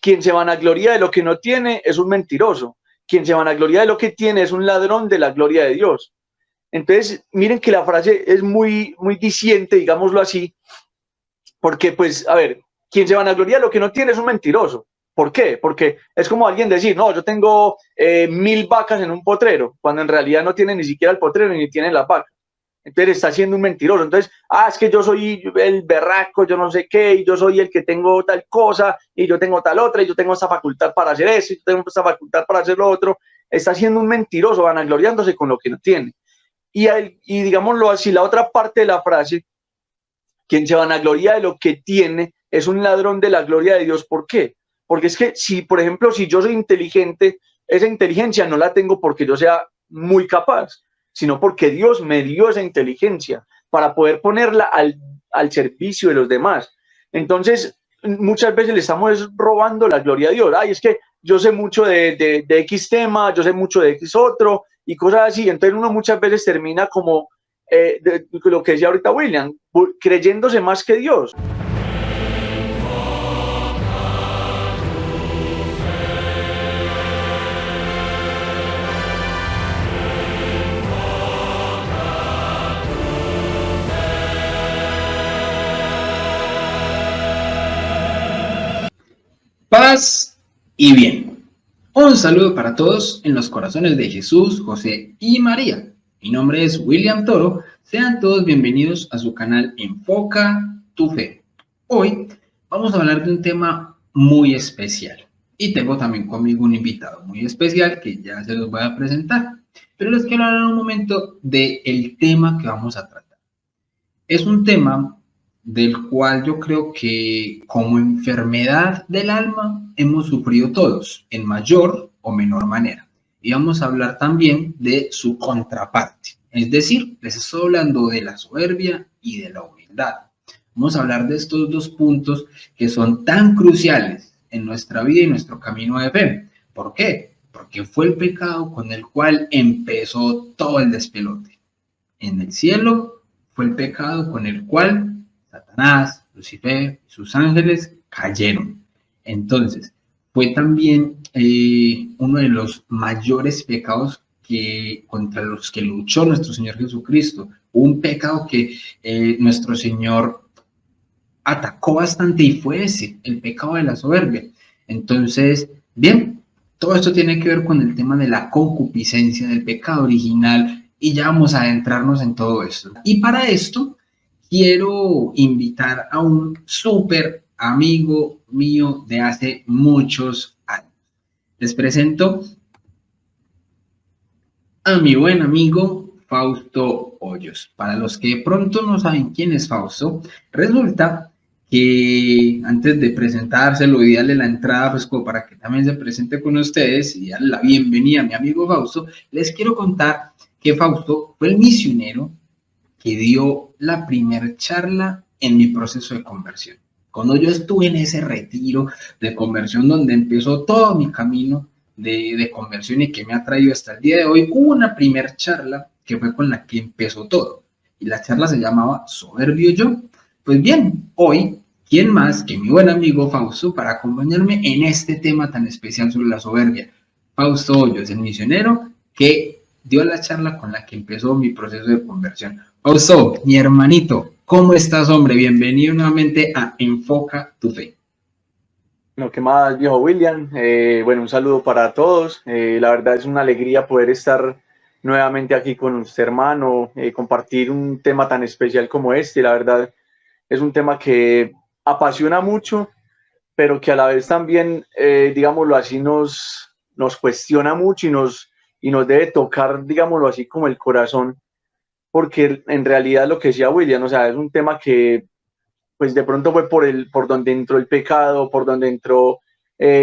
quien se vanagloria de lo que no tiene es un mentiroso. Quien se vanagloria de lo que tiene es un ladrón de la gloria de Dios. Entonces, miren que la frase es muy, muy diciente, digámoslo así, porque, pues, a ver, quien se vanagloria de lo que no tiene es un mentiroso. ¿Por qué? Porque es como alguien decir, no, yo tengo 1000 vacas en un potrero, cuando en realidad no tiene ni siquiera el potrero ni tiene las vacas. Entonces está siendo un mentiroso. Entonces, es que yo soy el berraco, yo no sé qué, y yo soy el que tengo tal cosa, y yo tengo tal otra, y yo tengo esta facultad para hacer eso, y yo tengo esta facultad para hacer lo otro. Está siendo un mentiroso, vanagloriándose con lo que no tiene. Y digámoslo así, la otra parte de la frase, quien se vanagloria de lo que tiene es un ladrón de la gloria de Dios. ¿Por qué? Porque es que si, por ejemplo, si yo soy inteligente, esa inteligencia no la tengo porque yo sea muy capaz, sino porque Dios me dio esa inteligencia para poder ponerla al servicio de los demás. Entonces, muchas veces le estamos robando la gloria a Dios. Ay, es que yo sé mucho de X tema, yo sé mucho de X otro, y cosas así. Entonces uno muchas veces termina como de lo que decía ahorita William, creyéndose más que Dios. Paz y bien. Un saludo para todos en los corazones de Jesús, José y María. Mi nombre es William Toro. Sean todos bienvenidos a su canal Enfoca tu Fe. Hoy vamos a hablar de un tema muy especial. Y tengo también conmigo un invitado muy especial que ya se los voy a presentar. Pero les quiero hablar un momento del tema que vamos a tratar. Es un tema del cual yo creo que como enfermedad del alma hemos sufrido todos, en mayor o menor manera. Y vamos a hablar también de su contraparte. Es decir, les estoy hablando de la soberbia y de la humildad. Vamos a hablar de estos dos puntos que son tan cruciales en nuestra vida y nuestro camino de fe. ¿Por qué? Porque fue el pecado con el cual empezó todo el despelote. En el cielo fue el pecado con el cual Satanás, Lucifer y sus ángeles cayeron. Entonces, fue también uno de los mayores pecados contra los que luchó nuestro Señor Jesucristo. Un pecado que nuestro Señor atacó bastante y fue ese, el pecado de la soberbia. Entonces, bien, todo esto tiene que ver con el tema de la concupiscencia, del pecado original, y ya vamos a adentrarnos en todo esto. Y para esto quiero invitar a un súper amigo mío de hace muchos años. Les presento a mi buen amigo Fausto Hoyos. Para los que de pronto no saben quién es Fausto, resulta que antes de presentárselo y darle la entrada, pues como para que también se presente con ustedes y darle la bienvenida a mi amigo Fausto, les quiero contar que Fausto fue el misionero que dio la primera charla en mi proceso de conversión. Cuando yo estuve en ese retiro de conversión donde empezó todo mi camino de conversión y que me ha traído hasta el día de hoy, hubo una primera charla que fue con la que empezó todo. Y la charla se llamaba Soberbio Yo. Pues bien, hoy, ¿quién más que mi buen amigo Fausto para acompañarme en este tema tan especial sobre la soberbia? Fausto Hoyos, el misionero que dio la charla con la que empezó mi proceso de conversión. Fausto, mi hermanito, ¿cómo estás, hombre? Bienvenido nuevamente a Enfoca tu Fe. No, ¿qué más, viejo William? Bueno, un saludo para todos. La verdad es una alegría poder estar nuevamente aquí con usted, hermano, compartir un tema tan especial como este. La verdad es un tema que apasiona mucho, pero que a la vez también, digámoslo así, nos cuestiona mucho y nos debe tocar, digámoslo así, como el corazón, porque en realidad lo que decía William, o sea, es un tema que pues de pronto fue por donde entró el pecado, por donde entró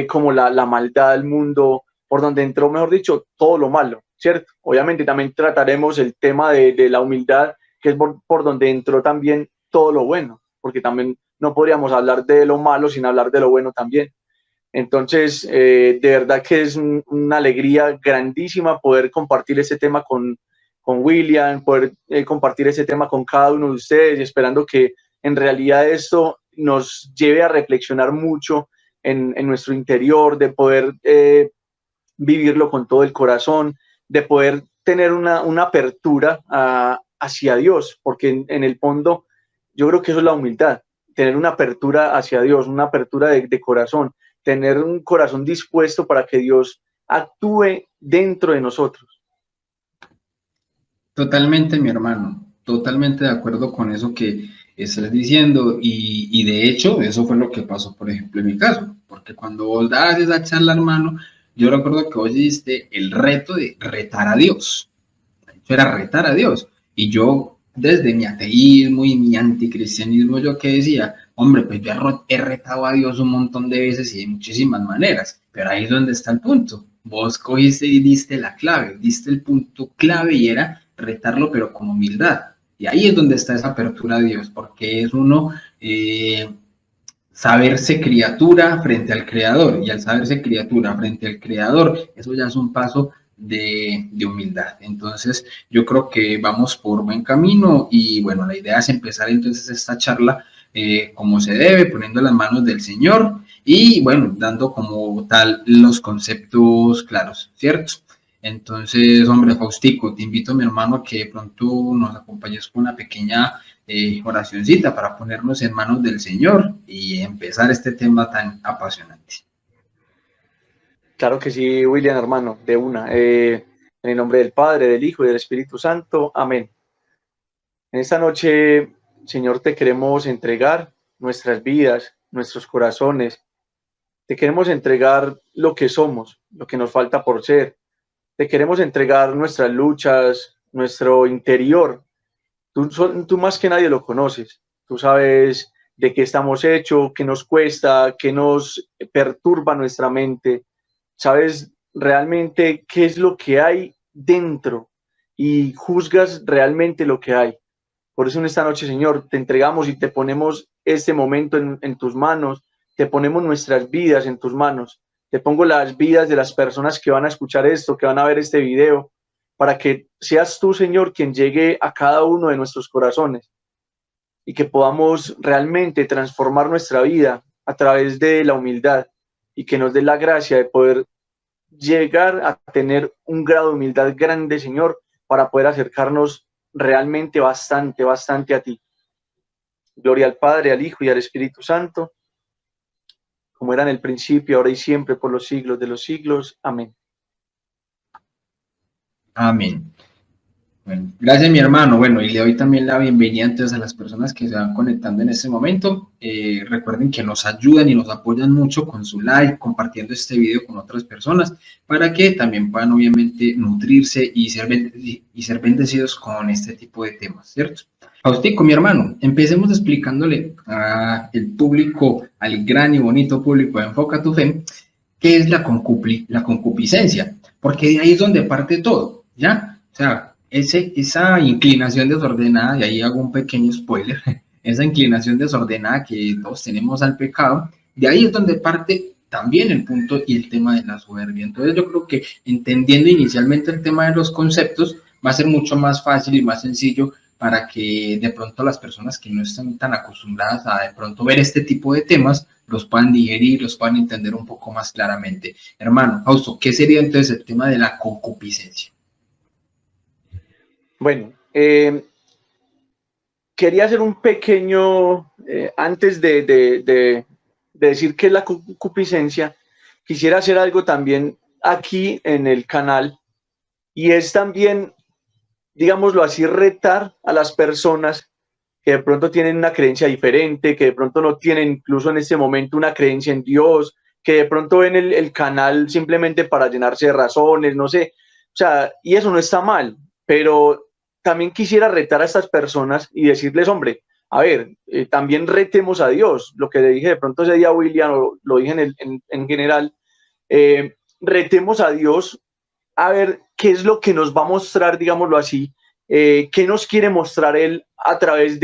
como la maldad del mundo, por donde entró, mejor dicho, todo lo malo, ¿cierto? Obviamente también trataremos el tema de la humildad, que es por donde entró también todo lo bueno, porque también no podríamos hablar de lo malo sin hablar de lo bueno también. Entonces, de verdad que es una alegría grandísima poder compartir este tema con William, poder compartir ese tema con cada uno de ustedes y esperando que en realidad esto nos lleve a reflexionar mucho en nuestro interior, de poder vivirlo con todo el corazón, de poder tener una apertura hacia Dios, porque en el fondo yo creo que eso es la humildad, tener una apertura hacia Dios, una apertura de corazón, tener un corazón dispuesto para que Dios actúe dentro de nosotros. Totalmente, mi hermano, totalmente de acuerdo con eso que estás diciendo y de hecho eso fue lo que pasó, por ejemplo, en mi caso, porque cuando vos das esa charla, hermano, yo recuerdo que vos diste el reto de retar a Dios. Eso era retar a Dios. Y yo, desde mi ateísmo y mi anticristianismo, yo que decía, hombre, pues yo he retado a Dios un montón de veces y de muchísimas maneras, pero ahí es donde está el punto. Vos cogiste y diste la clave, diste el punto clave y era retarlo, pero con humildad. Y ahí es donde está esa apertura a Dios, porque es uno saberse criatura frente al Creador, y al saberse criatura frente al Creador, eso ya es un paso de humildad. Entonces, yo creo que vamos por buen camino y bueno, la idea es empezar entonces esta charla como se debe, poniendo las manos del Señor y bueno, dando como tal los conceptos claros, ¿cierto? Entonces, hombre, Faustico, te invito, mi hermano, a que de pronto nos acompañes con una pequeña oracioncita para ponernos en manos del Señor y empezar este tema tan apasionante. Claro que sí, William, hermano, de una. En el nombre del Padre, del Hijo y del Espíritu Santo. Amén. En esta noche, Señor, te queremos entregar nuestras vidas, nuestros corazones. Te queremos entregar lo que somos, lo que nos falta por ser. Te queremos entregar nuestras luchas, nuestro interior. Tú más que nadie lo conoces. Tú sabes de qué estamos hechos, qué nos cuesta, qué nos perturba nuestra mente. Sabes realmente qué es lo que hay dentro y juzgas realmente lo que hay. Por eso en esta noche, Señor, te entregamos y te ponemos este momento en tus manos, te ponemos nuestras vidas en tus manos, te pongo las vidas de las personas que van a escuchar esto, que van a ver este video, para que seas tú, Señor, quien llegue a cada uno de nuestros corazones y que podamos realmente transformar nuestra vida a través de la humildad y que nos dé la gracia de poder llegar a tener un grado de humildad grande, Señor, para poder acercarnos realmente bastante a ti. Gloria al Padre, al Hijo y al Espíritu Santo, como era en el principio, ahora y siempre, por los siglos de los siglos. Amén. Amén. Bueno, gracias mi hermano. Bueno, y le doy también la bienvenida entonces a las personas que se van conectando en este momento. Recuerden que nos ayudan y nos apoyan mucho con su like, compartiendo este video con otras personas, para que también puedan obviamente nutrirse y ser bendecidos con este tipo de temas, ¿cierto? Faustico, mi hermano, empecemos explicándole al público, al gran y bonito público de Enfoca tu Fe, qué es la concupiscencia, porque de ahí es donde parte todo, ¿ya? O sea, esa inclinación desordenada, y ahí hago un pequeño spoiler, esa inclinación desordenada que todos tenemos al pecado, de ahí es donde parte también el punto y el tema de la soberbia. Entonces yo creo que entendiendo inicialmente el tema de los conceptos, va a ser mucho más fácil y más sencillo para que de pronto las personas que no están tan acostumbradas a de pronto ver este tipo de temas, los puedan digerir, los puedan entender un poco más claramente. Hermano, Fausto, ¿qué sería entonces el tema de la concupiscencia? Bueno, quería hacer un pequeño, antes de decir qué es la concupiscencia, quisiera hacer algo también aquí en el canal, y es también, digámoslo así, retar a las personas que de pronto tienen una creencia diferente, que de pronto no tienen incluso en este momento una creencia en Dios, que de pronto ven el canal simplemente para llenarse de razones, no sé, o sea, y eso no está mal, pero también quisiera retar a estas personas y decirles, hombre, a ver, también retemos a Dios, lo que le dije de pronto ese día a William, lo dije en general, retemos a Dios a ver qué es lo que nos va a mostrar, digámoslo así, qué nos quiere mostrar Él a través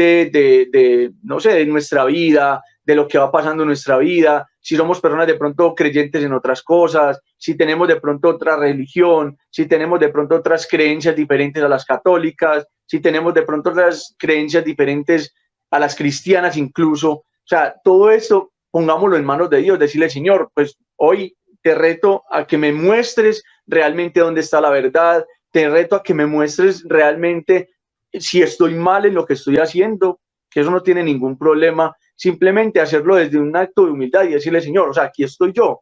no sé, de nuestra vida, de lo que va pasando en nuestra vida, si somos personas de pronto creyentes en otras cosas, si tenemos de pronto otra religión, si tenemos de pronto otras creencias diferentes a las católicas, si tenemos de pronto otras creencias diferentes a las cristianas incluso. O sea, todo esto, pongámoslo en manos de Dios, decirle, Señor, pues hoy te reto a que me muestres realmente dónde está la verdad, te reto a que me muestres realmente si estoy mal en lo que estoy haciendo, que eso no tiene ningún problema, simplemente hacerlo desde un acto de humildad y decirle, Señor, o sea, aquí estoy yo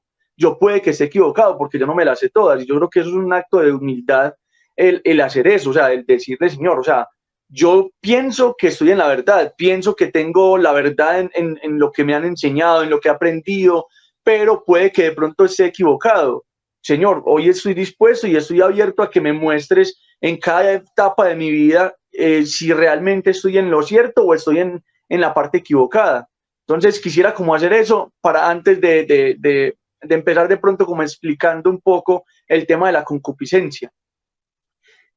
puede que esté equivocado porque yo no me las sé todas, y yo creo que eso es un acto de humildad, el hacer eso, o sea, el decirle, Señor, o sea, yo pienso que estoy en la verdad, pienso que tengo la verdad en lo que me han enseñado, en lo que he aprendido, pero puede que de pronto esté equivocado. Señor, hoy estoy dispuesto y estoy abierto a que me muestres en cada etapa de mi vida si realmente estoy en lo cierto o estoy en la parte equivocada. Entonces quisiera como hacer eso para antes de empezar de pronto como explicando un poco el tema de la concupiscencia.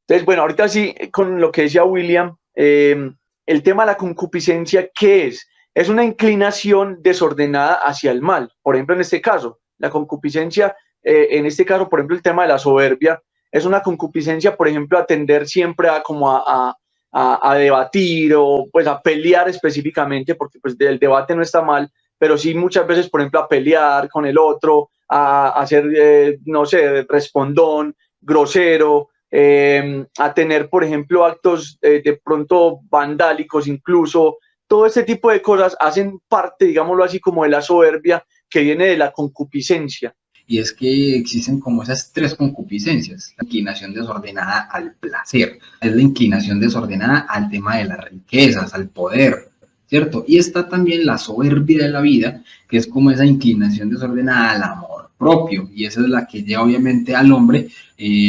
Entonces, bueno, ahorita sí, con lo que decía William, el tema de la concupiscencia, ¿qué es? Es una inclinación desordenada hacia el mal. Por ejemplo, en este caso, la concupiscencia, en este caso, por ejemplo, el tema de la soberbia, es una concupiscencia, por ejemplo, a tender siempre a como a debatir o pues a pelear específicamente, porque pues el debate no está mal, pero sí muchas veces, por ejemplo, a pelear con el otro, a ser, no sé, respondón, grosero, a tener, por ejemplo, actos de pronto vandálicos incluso. Todo este tipo de cosas hacen parte, digámoslo así, como de la soberbia que viene de la concupiscencia. Y es que existen como esas tres concupiscencias: la inclinación desordenada al placer, es la inclinación desordenada al tema de las riquezas, al poder, ¿cierto? Y está también la soberbia de la vida, que es como esa inclinación desordenada al amor propio, y esa es la que lleva obviamente al hombre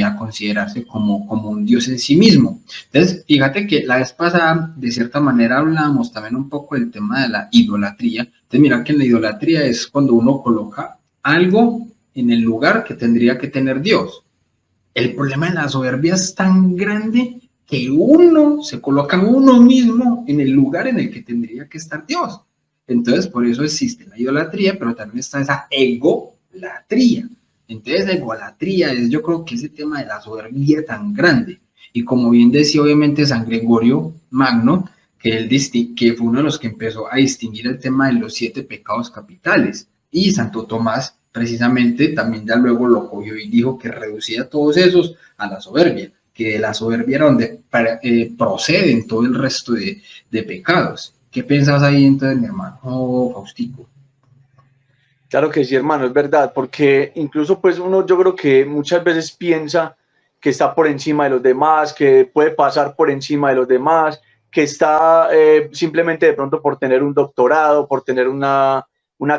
a considerarse como un dios en sí mismo. Entonces, fíjate que la vez pasada, de cierta manera, hablábamos también un poco del tema de la idolatría. Entonces, mira que en la idolatría es cuando uno coloca algo en el lugar que tendría que tener Dios. El problema de la soberbia es tan grande que uno se coloca uno mismo en el lugar en el que tendría que estar Dios. Entonces, por eso existe la idolatría, pero también está esa egolatría. Entonces, la egolatría es, yo creo que ese tema de la soberbia tan grande. Y como bien decía, obviamente, San Gregorio Magno, que fue uno de los que empezó a distinguir el tema de los 7 pecados capitales. Y Santo Tomás, precisamente, también ya luego lo cogió y dijo que reducía todos esos a la soberbia, que de la soberbia era donde proceden todo el resto de pecados. ¿Qué piensas ahí entonces, mi hermano Faustico? Claro que sí, hermano, es verdad, porque incluso pues uno yo creo que muchas veces piensa que está por encima de los demás, que puede pasar por encima de los demás, que está simplemente de pronto por tener un doctorado, por tener una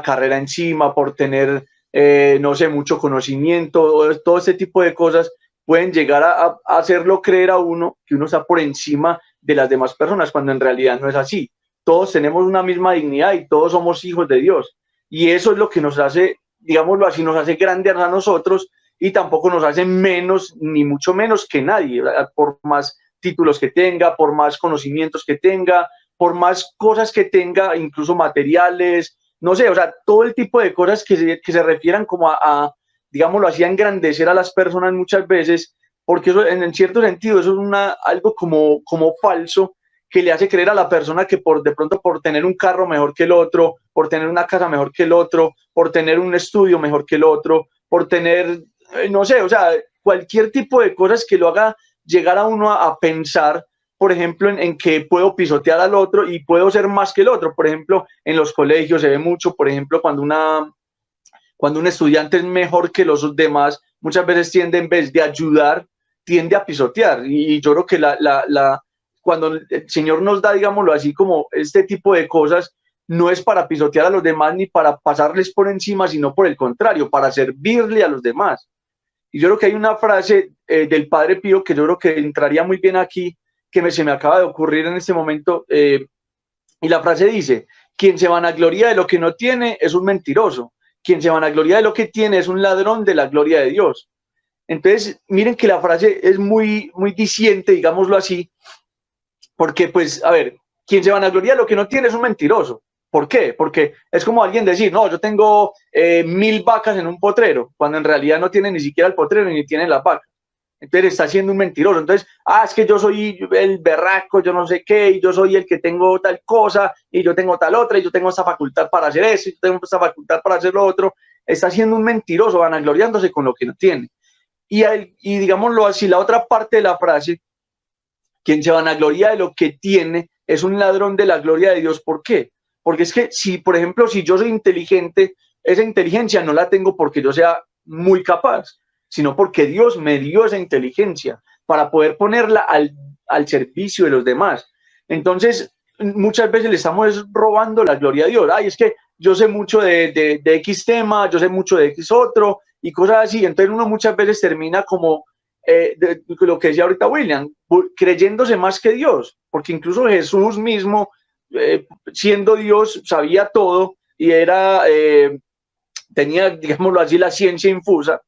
carrera encima, por tener, no sé, mucho conocimiento, todo este tipo de cosas pueden llegar a hacerlo creer a uno que uno está por encima de las demás personas, cuando en realidad no es así. Todos tenemos una misma dignidad y todos somos hijos de Dios. Y eso es lo que nos hace, digámoslo así, nos hace grandes a nosotros y tampoco nos hace menos, ni mucho menos que nadie, ¿verdad? Por más títulos que tenga, por más conocimientos que tenga, por más cosas que tenga, incluso materiales, no sé, o sea, todo el tipo de cosas que se refieran como digámoslo así, a engrandecer a las personas muchas veces, porque eso en cierto sentido eso es algo como falso, que le hace creer a la persona que de pronto por tener un carro mejor que el otro, por tener una casa mejor que el otro, por tener un estudio mejor que el otro, por tener, no sé, o sea, cualquier tipo de cosas que lo haga llegar a uno a pensar, por ejemplo, en que puedo pisotear al otro y puedo ser más que el otro. Por ejemplo, en los colegios se ve mucho, por ejemplo, cuando un estudiante es mejor que los demás, muchas veces tiende, en vez de ayudar, tiende a pisotear. Y yo creo que cuando el Señor nos da, digámoslo así, como este tipo de cosas, no es para pisotear a los demás ni para pasarles por encima, sino por el contrario, para servirle a los demás. Y yo creo que hay una frase del Padre Pío que yo creo que entraría muy bien aquí, que se me acaba de ocurrir en este momento, y la frase dice: quien se vanagloria de lo que no tiene es un mentiroso, quien se vanagloria de lo que tiene es un ladrón de la gloria de Dios. Entonces, miren que la frase es muy diciente, digámoslo así, porque, pues, a ver, quien se vanagloria de lo que no tiene es un mentiroso. ¿Por qué? Porque es como alguien decir, no, yo tengo 1000 vacas en un potrero, cuando en realidad no tiene ni siquiera el potrero ni tiene las vacas. Entonces está siendo un mentiroso. Entonces, es que yo soy el berraco, yo no sé qué, y yo soy el que tengo tal cosa, y yo tengo tal otra, y yo tengo esta facultad para hacer eso, y yo tengo esta facultad para hacer lo otro. Está siendo un mentiroso, vanagloriándose con lo que no tiene. Y digámoslo así, la otra parte de la frase, quien se vanagloria de lo que tiene es un ladrón de la gloria de Dios. ¿Por qué? Porque es que si, por ejemplo, si yo soy inteligente, esa inteligencia no la tengo porque yo sea muy capaz, sino porque Dios me dio esa inteligencia para poder ponerla al servicio de los demás. Entonces, muchas veces le estamos robando la gloria a Dios. Es que yo sé mucho de X tema, yo sé mucho de X otro, y cosas así. Entonces uno muchas veces termina como de lo que decía ahorita William, creyéndose más que Dios, porque incluso Jesús mismo, siendo Dios, sabía todo y tenía, digámoslo así, la ciencia infusa,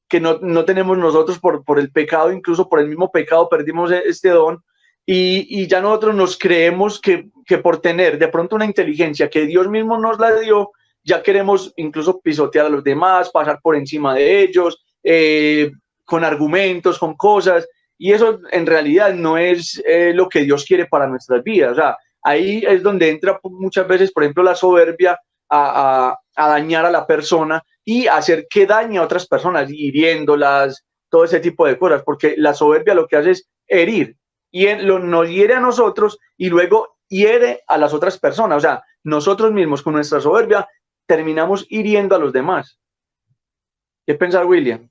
que no tenemos nosotros por el pecado, incluso por el mismo pecado perdimos este don, y ya nosotros nos creemos que por tener de pronto una inteligencia que Dios mismo nos la dio, ya queremos incluso pisotear a los demás, pasar por encima de ellos, con argumentos, con cosas, y eso en realidad no es lo que Dios quiere para nuestras vidas. O sea, ahí es donde entra muchas veces, por ejemplo, la soberbia a dañar a la persona y hacer que dañe a otras personas, hiriéndolas, todo ese tipo de cosas, porque la soberbia lo que hace es herir, y nos hiere a nosotros y luego hiere a las otras personas. O sea, nosotros mismos con nuestra soberbia terminamos hiriendo a los demás. ¿Qué pensar, William?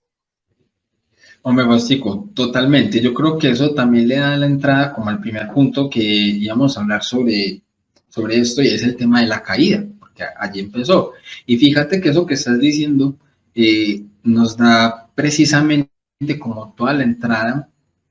Hombre, Bastico, totalmente. Yo creo que eso también le da la entrada como al primer punto que íbamos a hablar sobre esto, y es el tema de la caída, porque allí empezó. Y fíjate que eso que estás diciendo nos da precisamente como toda la entrada,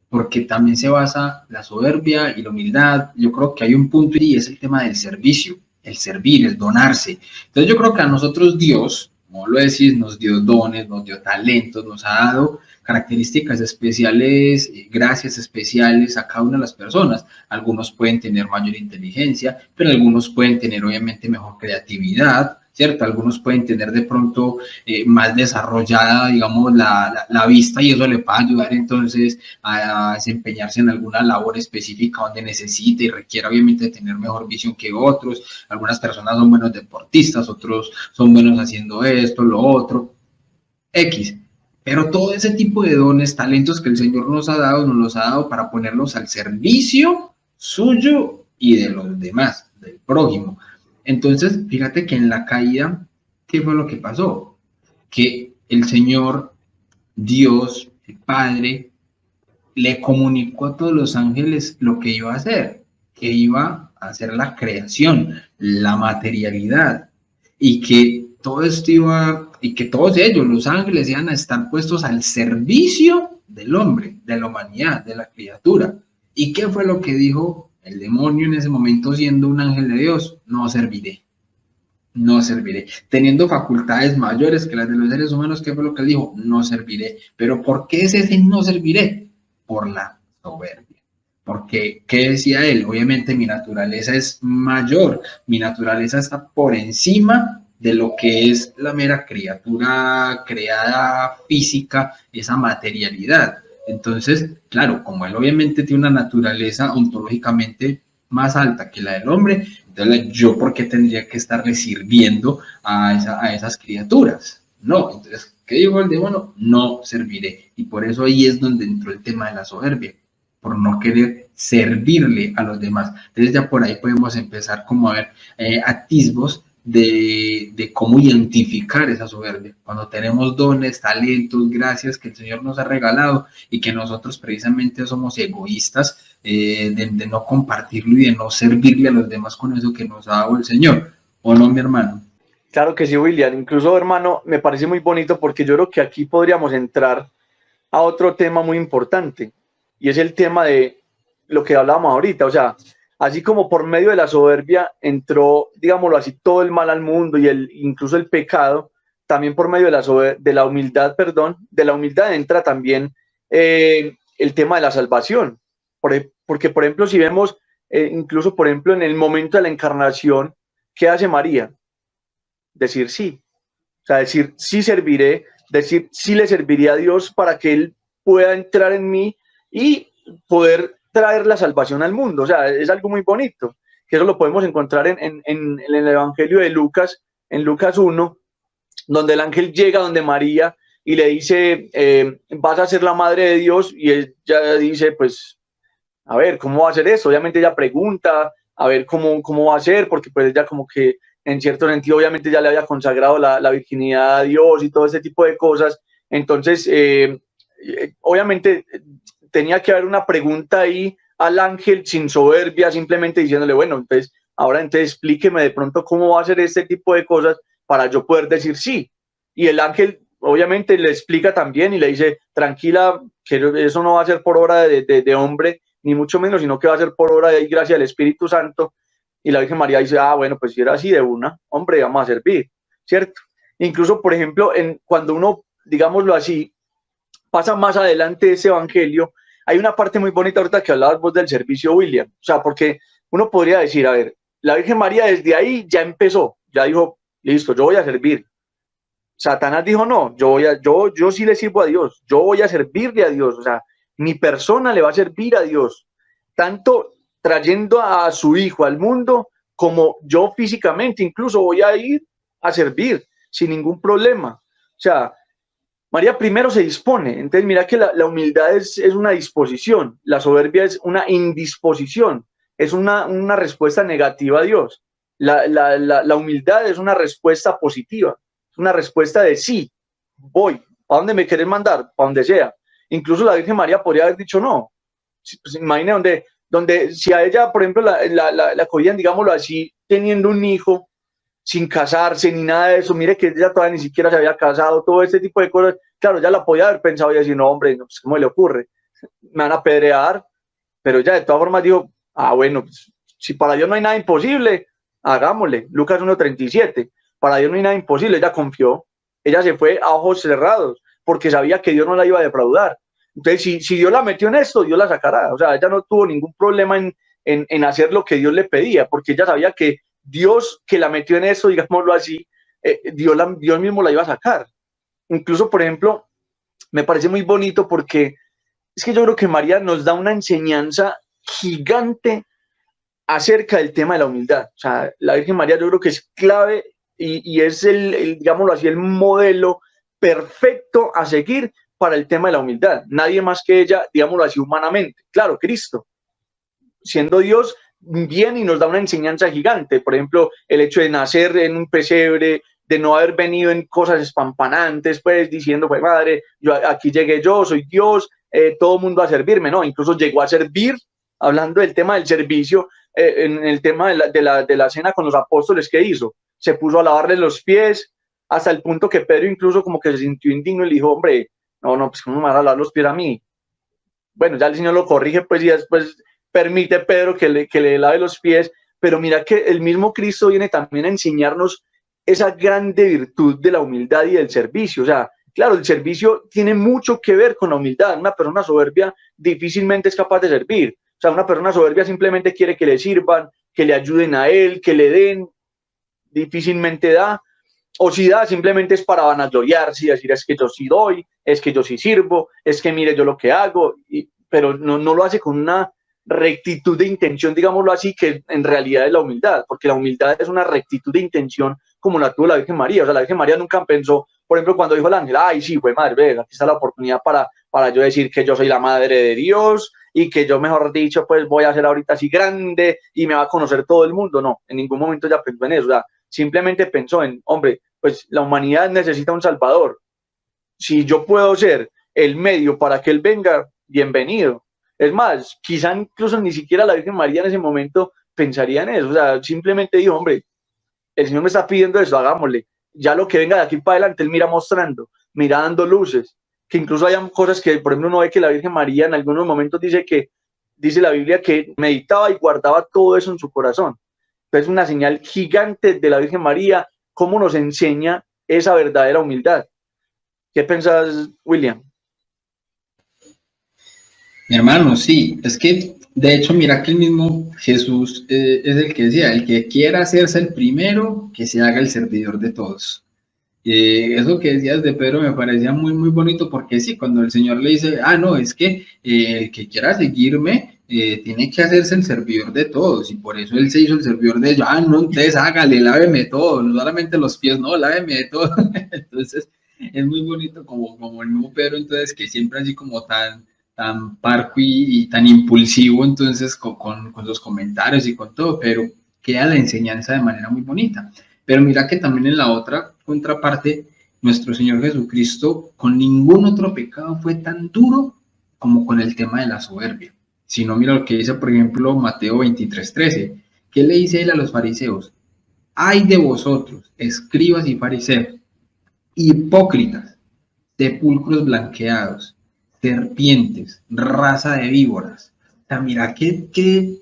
porque también se basa la soberbia y la humildad. Yo creo que hay un punto y es el tema del servicio, el servir, el donarse. Entonces yo creo que a nosotros Dios, como lo decís, nos dio dones, nos dio talentos, nos ha dado características especiales, gracias especiales a cada una de las personas. Algunos pueden tener mayor inteligencia, pero algunos pueden tener obviamente mejor creatividad, ¿cierto? Algunos pueden tener de pronto más desarrollada, digamos, la vista, y eso le puede ayudar entonces a desempeñarse en alguna labor específica donde necesite y requiera obviamente tener mejor visión que otros. Algunas personas son buenos deportistas, otros son buenos haciendo esto, lo otro, X. Pero todo ese tipo de dones, talentos que el Señor nos los ha dado para ponerlos al servicio suyo y de los demás, del prójimo. Entonces, fíjate que en la caída, ¿qué fue lo que pasó? Que el Señor, Dios, el Padre, le comunicó a todos los ángeles lo que iba a hacer, que iba a hacer la creación, la materialidad, y que todo esto iba, y que todos ellos, los ángeles, iban a estar puestos al servicio del hombre, de la humanidad, de la criatura. ¿Y qué fue lo que dijo el demonio en ese momento, siendo un ángel de Dios? No serviré. No serviré. Teniendo facultades mayores que las de los seres humanos, ¿qué fue lo que él dijo? No serviré. ¿Pero por qué es ese no serviré? Por la soberbia. Porque, ¿qué decía él? Obviamente mi naturaleza es mayor, mi naturaleza está por encima de lo que es la mera criatura creada física, esa materialidad. Entonces, claro, como él obviamente tiene una naturaleza ontológicamente más alta que la del hombre, entonces yo por qué tendría que estarle sirviendo a esas criaturas. No, entonces, ¿qué dijo el demonio? No serviré. Y por eso ahí es donde entró el tema de la soberbia, por no querer servirle a los demás. Entonces ya por ahí podemos empezar como a ver atisbos de cómo identificar esa soberbia. Cuando tenemos dones, talentos, gracias que el Señor nos ha regalado, y que nosotros precisamente somos egoístas, de no compartirlo y de no servirle a los demás con eso que nos ha dado el Señor. ¿O no, mi hermano? Claro que sí, William. Incluso, hermano, me parece muy bonito porque yo creo que aquí podríamos entrar a otro tema muy importante, y es el tema de lo que hablábamos ahorita. O sea, así como por medio de la soberbia entró, digámoslo así, todo el mal al mundo y incluso el pecado, también por medio de la humildad, de la humildad entra también el tema de la salvación. Porque, por ejemplo, si vemos, incluso, por ejemplo, en el momento de la encarnación, ¿qué hace María? Decir sí. O sea, decir sí serviré, decir sí le serviría a Dios para que Él pueda entrar en mí y poder traer la salvación al mundo. O sea, es algo muy bonito, que eso lo podemos encontrar en el Evangelio de Lucas, en Lucas 1, donde el ángel llega donde María y le dice, vas a ser la madre de Dios, y ella dice, pues, a ver, ¿cómo va a ser eso? Obviamente ella pregunta, a ver cómo va a ser, porque pues ella como que en cierto sentido obviamente ya le había consagrado la virginidad a Dios y todo ese tipo de cosas. Entonces, obviamente tenía que haber una pregunta ahí al ángel sin soberbia, simplemente diciéndole, bueno, entonces, ahora entonces explíqueme de pronto cómo va a ser este tipo de cosas para yo poder decir sí. Y el ángel obviamente le explica también y le dice, tranquila, que eso no va a ser por obra de hombre, ni mucho menos, sino que va a ser por obra de gracia del Espíritu Santo. Y la Virgen María dice, bueno, pues si era así de una, hombre, vamos a servir, ¿cierto? Incluso, por ejemplo, cuando uno, digámoslo así, pasa más adelante ese evangelio, hay una parte muy bonita ahorita que hablabas vos del servicio, William. O sea, porque uno podría decir, a ver, la Virgen María desde ahí ya empezó, ya dijo, listo, yo voy a servir. Satanás dijo, no, yo sí le sirvo a Dios, yo voy a servirle a Dios, o sea, mi persona le va a servir a Dios, tanto trayendo a su hijo al mundo, como yo físicamente, incluso voy a ir a servir sin ningún problema. O sea, María primero se dispone, entonces mira que la humildad es una disposición, la soberbia es una indisposición, es una respuesta negativa a Dios. La humildad es una respuesta positiva, es una respuesta de sí, voy, ¿para dónde me querés mandar? Para donde sea. Incluso la Virgen María podría haber dicho no. Pues imagine donde si a ella, por ejemplo, la cogían, digámoslo así, teniendo un hijo, sin casarse ni nada de eso, mire que ella todavía ni siquiera se había casado, todo este tipo de cosas, claro, ya la podía haber pensado y decir, no, hombre, no, pues, ¿cómo le ocurre? Me van a apedrear, pero ella de todas formas dijo, bueno, pues, si para Dios no hay nada imposible, hagámosle, Lucas 1:37, para Dios no hay nada imposible, ella confió, ella se fue a ojos cerrados, porque sabía que Dios no la iba a defraudar. Entonces, si Dios la metió en esto, Dios la sacará, o sea, ella no tuvo ningún problema en hacer lo que Dios le pedía, porque ella sabía que Dios que la metió en eso, digámoslo así, Dios mismo la iba a sacar. Incluso, por ejemplo, me parece muy bonito porque es que yo creo que María nos da una enseñanza gigante acerca del tema de la humildad. O sea, la Virgen María yo creo que es clave y es digámoslo así, el modelo perfecto a seguir para el tema de la humildad. Nadie más que ella, digámoslo así, humanamente. Claro, Cristo, siendo Dios, bien, y nos da una enseñanza gigante. Por ejemplo, el hecho de nacer en un pesebre, de no haber venido en cosas espampanantes, pues diciendo, pues madre, yo aquí llegué, yo soy Dios, todo el mundo a servirme, no, incluso llegó a servir, hablando del tema del servicio, en el tema de la cena con los apóstoles, ¿qué hizo? Se puso a lavarles los pies, hasta el punto que Pedro incluso como que se sintió indigno y le dijo, hombre, no, pues ¿cómo me van a lavar los pies a mí? Bueno, ya el Señor lo corrige, pues, y después permite Pedro que le lave los pies, pero mira que el mismo Cristo viene también a enseñarnos esa grande virtud de la humildad y del servicio. O sea, claro, el servicio tiene mucho que ver con la humildad. Una persona soberbia difícilmente es capaz de servir. O sea, una persona soberbia simplemente quiere que le sirvan, que le ayuden a él, que le den, difícilmente da. O si da, simplemente es para vanagloriarse y decir, es que yo sí doy, es que yo sí sirvo, es que mire yo lo que hago, pero no lo hace con una rectitud de intención, digámoslo así, que en realidad es la humildad, porque la humildad es una rectitud de intención como la tuvo la Virgen María. O sea, la Virgen María nunca pensó, por ejemplo, cuando dijo el ángel, ay, sí, fue madre, ve, aquí está la oportunidad para yo decir que yo soy la madre de Dios y que yo, mejor dicho, pues voy a ser ahorita así grande y me va a conocer todo el mundo. No, en ningún momento ya pensó en eso. O sea, simplemente pensó en, hombre, pues la humanidad necesita un salvador. Si yo puedo ser el medio para que él venga, bienvenido. Es más, quizá incluso ni siquiera la Virgen María en ese momento pensaría en eso. O sea, simplemente dijo, hombre, el Señor me está pidiendo eso, hagámosle. Ya lo que venga de aquí para adelante, Él mira mostrando, mira dando luces. Que incluso hay cosas que, por ejemplo, uno ve que la Virgen María en algunos momentos dice la Biblia que meditaba y guardaba todo eso en su corazón. Entonces, una señal gigante de la Virgen María, cómo nos enseña esa verdadera humildad. ¿Qué pensás, William? Mi hermano, sí, es que de hecho mira que el mismo Jesús es el que decía, el que quiera hacerse el primero, que se haga el servidor de todos. Eso que decías de Pedro me parecía muy, muy bonito porque sí, cuando el Señor le dice, no, es que el que quiera seguirme tiene que hacerse el servidor de todos y por eso él se hizo el servidor de ellos. No, entonces hágale, láveme todo, no solamente los pies, no, láveme de todo. Entonces es muy bonito como el mismo Pedro, entonces que siempre así como tan parco y tan impulsivo, entonces con los comentarios y con todo, pero queda la enseñanza de manera muy bonita. Pero mira que también en la otra contraparte, nuestro Señor Jesucristo con ningún otro pecado fue tan duro como con el tema de la soberbia. Si no, mira lo que dice, por ejemplo, Mateo 23:13. ¿Qué le dice él a los fariseos? Ay de vosotros, escribas y fariseos, hipócritas, sepulcros blanqueados, serpientes, raza de víboras. O sea, mira qué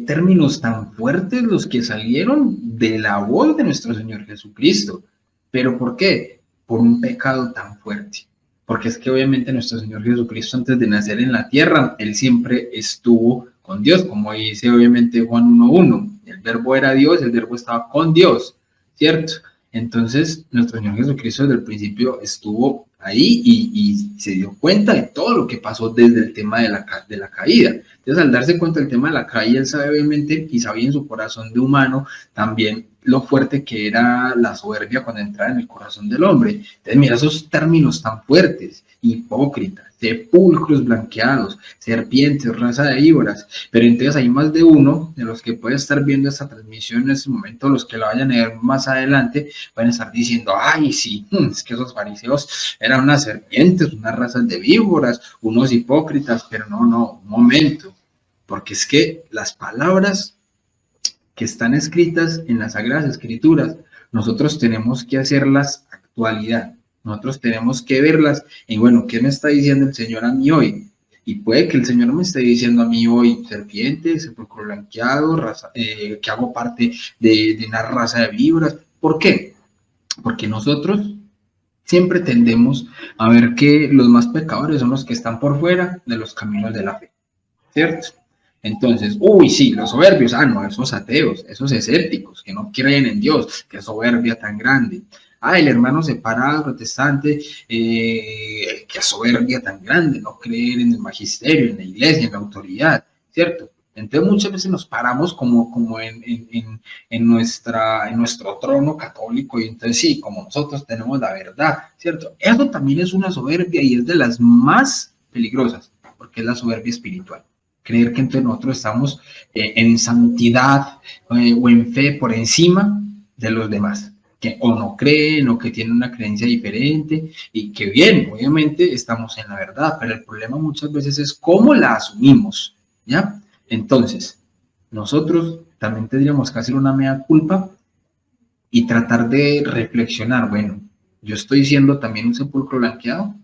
términos tan fuertes los que salieron de la voz de nuestro Señor Jesucristo. ¿Pero por qué? Por un pecado tan fuerte. Porque es que obviamente nuestro Señor Jesucristo antes de nacer en la tierra, Él siempre estuvo con Dios, como dice obviamente Juan 1:1. El verbo era Dios, el verbo estaba con Dios, ¿cierto? Entonces, nuestro Señor Jesucristo desde el principio estuvo ahí y se dio cuenta de todo lo que pasó desde el tema de la caída. Entonces, al darse cuenta del tema de la caída, él sabe obviamente y sabía en su corazón de humano también lo fuerte que era la soberbia cuando entraba en el corazón del hombre. Entonces, mira esos términos tan fuertes, hipócritas, sepulcros blanqueados, serpientes, raza de víboras. Pero entonces hay más de uno de los que puede estar viendo esta transmisión en este momento, los que la vayan a ver más adelante, pueden estar diciendo, ay, sí, es que esos fariseos eran unas serpientes, unas razas de víboras, unos hipócritas, pero no, un momento, porque es que las palabras que están escritas en las Sagradas Escrituras, nosotros tenemos que hacerlas actualidad, nosotros tenemos que verlas y bueno, ¿qué me está diciendo el Señor a mí hoy? Y puede que el Señor me esté diciendo a mí hoy, serpiente, sepulcro blanqueado, que hago parte de una raza de víboras. ¿Por qué? Porque nosotros siempre tendemos a ver que los más pecadores son los que están por fuera de los caminos de la fe, ¿cierto? Entonces, sí, los soberbios, no, esos ateos, esos escépticos que no creen en Dios, qué soberbia tan grande. El hermano separado, protestante, qué soberbia tan grande, no creer en el magisterio, en la iglesia, en la autoridad, ¿cierto? Entonces muchas veces nos paramos como en nuestro trono católico y entonces sí, como nosotros tenemos la verdad, ¿cierto? Eso también es una soberbia y es de las más peligrosas, porque es la soberbia espiritual. Creer que entre nosotros estamos en santidad o en fe por encima de los demás, que o no creen o que tienen una creencia diferente y que bien, obviamente estamos en la verdad, pero el problema muchas veces es cómo la asumimos, ¿ya? Entonces, nosotros también tendríamos que hacer una mea culpa y tratar de reflexionar, bueno, yo estoy siendo también un sepulcro blanqueado.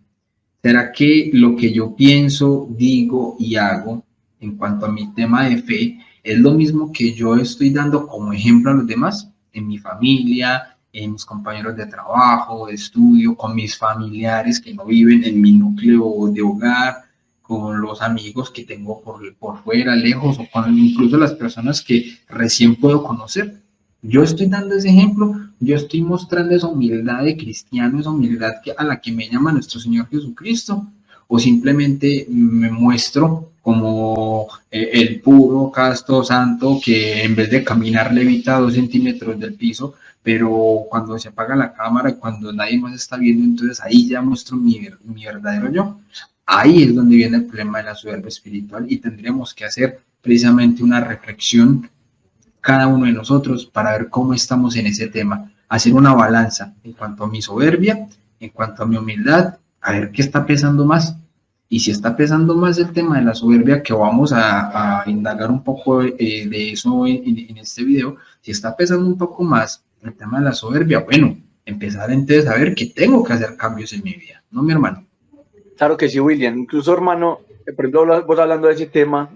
¿Será que lo que yo pienso, digo y hago en cuanto a mi tema de fe es lo mismo que yo estoy dando como ejemplo a los demás? En mi familia, en mis compañeros de trabajo, de estudio, con mis familiares que no viven en mi núcleo de hogar, con los amigos que tengo por fuera, lejos, o con incluso las personas que recién puedo conocer. Yo estoy dando ese ejemplo, yo estoy mostrando esa humildad de cristiano, esa humildad a la que me llama nuestro Señor Jesucristo, o simplemente me muestro como el puro, casto, santo, que en vez de caminar levita 2 centímetros del piso, pero cuando se apaga la cámara y cuando nadie más está viendo, entonces ahí ya muestro mi verdadero yo. Ahí es donde viene el problema de la soberbia espiritual y tendríamos que hacer precisamente una reflexión cada uno de nosotros para ver cómo estamos en ese tema, hacer una balanza en cuanto a mi soberbia, en cuanto a mi humildad, a ver qué está pesando más. Y si está pesando más el tema de la soberbia, que vamos a indagar un poco de eso en este video, si está pesando un poco más el tema de la soberbia, bueno, empezar entonces a ver que tengo que hacer cambios en mi vida, ¿no, mi hermano? Claro que sí, William. Incluso, hermano, por ejemplo, vos hablando de ese tema,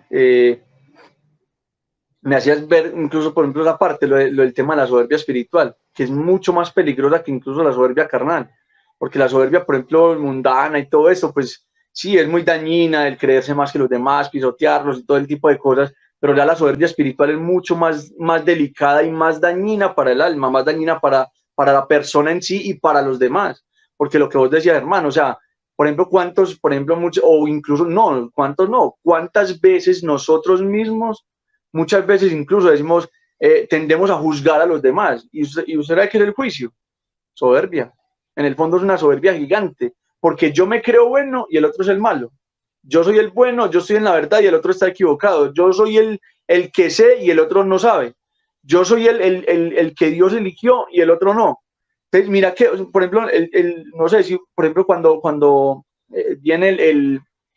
me hacías ver incluso, por ejemplo, la parte, lo del tema de la soberbia espiritual, que es mucho más peligrosa que incluso la soberbia carnal, porque la soberbia, por ejemplo, mundana y todo eso, pues sí, es muy dañina, el creerse más que los demás, pisotearlos y todo el tipo de cosas, pero ya la soberbia espiritual es mucho más delicada y más dañina para el alma, más dañina para la persona en sí y para los demás. Porque lo que vos decías, hermano, o sea, por ejemplo, muchos, o incluso no, cuántas veces nosotros mismos, muchas veces incluso decimos, tendemos a juzgar a los demás. ¿Y usted sabe qué es el juicio? Soberbia. En el fondo es una soberbia gigante, porque yo me creo bueno y el otro es el malo. Yo soy el bueno, yo estoy en la verdad y el otro está equivocado. Yo soy el que sé y el otro no sabe. Yo soy el que Dios eligió y el otro no. Entonces, mira que, por ejemplo, no sé si, por ejemplo, cuando viene